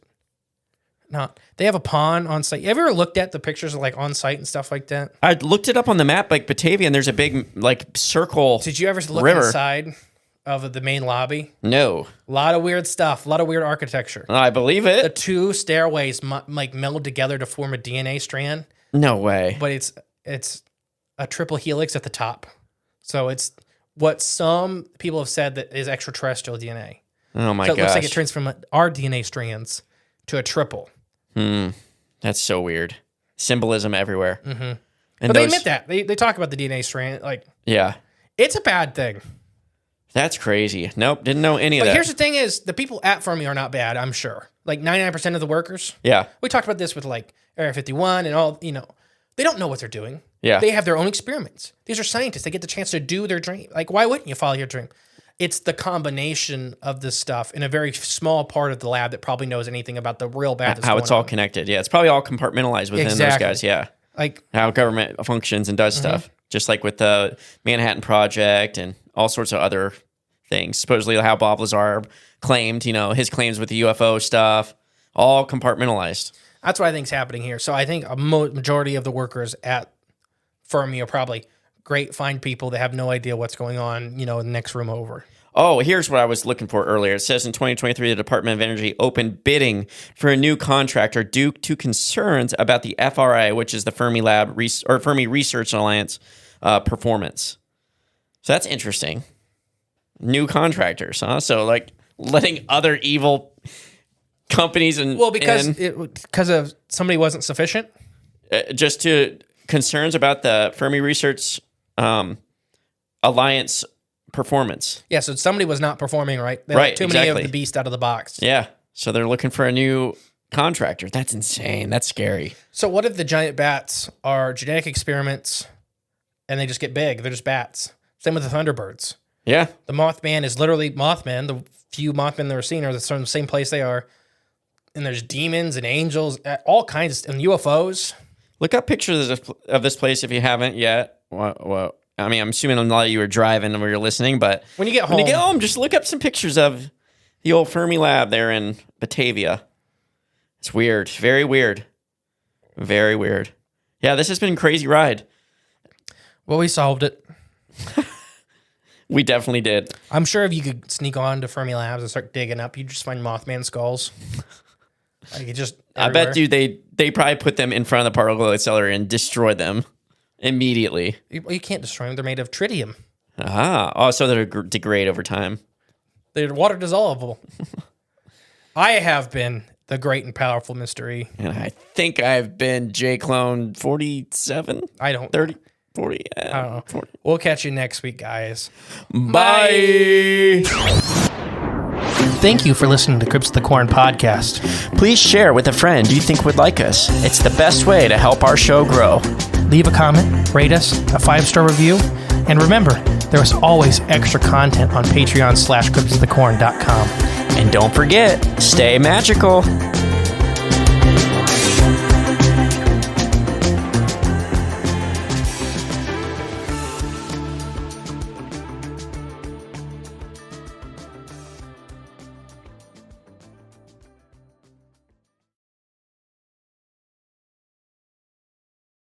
not. They have a pond on site. You ever looked at the pictures of like on site and stuff like that? I looked it up on the map, like Batavia, and there's a big like circle. Did you ever look inside of the main lobby? No. A lot of weird stuff. A lot of weird architecture. I believe it. The two stairways like meld together to form a DNA strand. No way. But it's a triple helix at the top. So it's what some people have said that is extraterrestrial DNA. Oh my gosh. So it looks like it turns from our DNA strands to a triple. That's so weird. Symbolism everywhere. Mm-hmm. But they admit that. They talk about the DNA strand. Like, yeah. It's a bad thing. That's crazy. Nope, didn't know any of that. But here's the thing is, the people at Fermi are not bad, I'm sure. Like 99% of the workers. Yeah. We talked about this with like Area 51 and all, you know. They don't know what they're doing. Yeah. They have their own experiments. These are scientists. They get the chance to do their dream. Like, why wouldn't you follow your dream? It's the combination of this stuff in a very small part of the lab that probably knows anything about the real bad that's how going it's all on. Connected. Yeah, it's probably all compartmentalized within those guys. Yeah. Like how government functions and does stuff. Just like with the Manhattan Project and all sorts of other things. Supposedly how Bob Lazar claimed, you know, his claims with the UFO stuff, all compartmentalized. That's what I think is happening here. So I think a majority of the workers at Fermi are probably great, fine people that have no idea what's going on, you know, in the next room over. Oh, here's what I was looking for earlier. It says in 2023, the Department of Energy opened bidding for a new contractor due to concerns about the FRA, which is the Fermi Lab or Fermi Research Alliance performance. So that's interesting. New contractors, huh? So like letting other evil companies and because of somebody wasn't sufficient, just to concerns about the Fermi Research Alliance performance. Yeah, so somebody was not performing right. They let too many of the beast out of the box. Yeah, so they're looking for a new contractor. That's insane. That's scary. So what if the giant bats are genetic experiments and they just get big? They're just bats. Same with the Thunderbirds. Yeah. The Mothman is literally Mothman. The few Mothman that we're seeing are the same place they are. And there's demons and angels, all kinds of, and UFOs. Look up pictures of this place if you haven't yet. Well, I mean, I'm assuming a lot of you are driving when you're listening, but when you get home, just look up some pictures of the old Fermi Lab there in Batavia. It's weird. Very weird. Very weird. Yeah, this has been a crazy ride. Well, we solved it. We definitely did. I'm sure if you could sneak on to Fermi Labs and start digging up, you'd just find Mothman skulls. Like it just everywhere. I bet you they probably put them in front of the particle accelerator and destroy them immediately. You can't destroy them. They're made of tritium. Oh, so they degrade over time. They're water dissolvable. I have been the great and powerful mystery. And I think I've been J-Clone 47? 30? 40? I don't know. 40. We'll catch you next week, guys. Bye. Thank you for listening to the Cryptids of the Corn podcast. Please share with a friend you think would like us. It's the best way to help our show grow. Leave a comment, rate us, a 5-star review, and remember, there is always extra content on Patreon/cryptidsofthecorn.com. And don't forget, stay magical.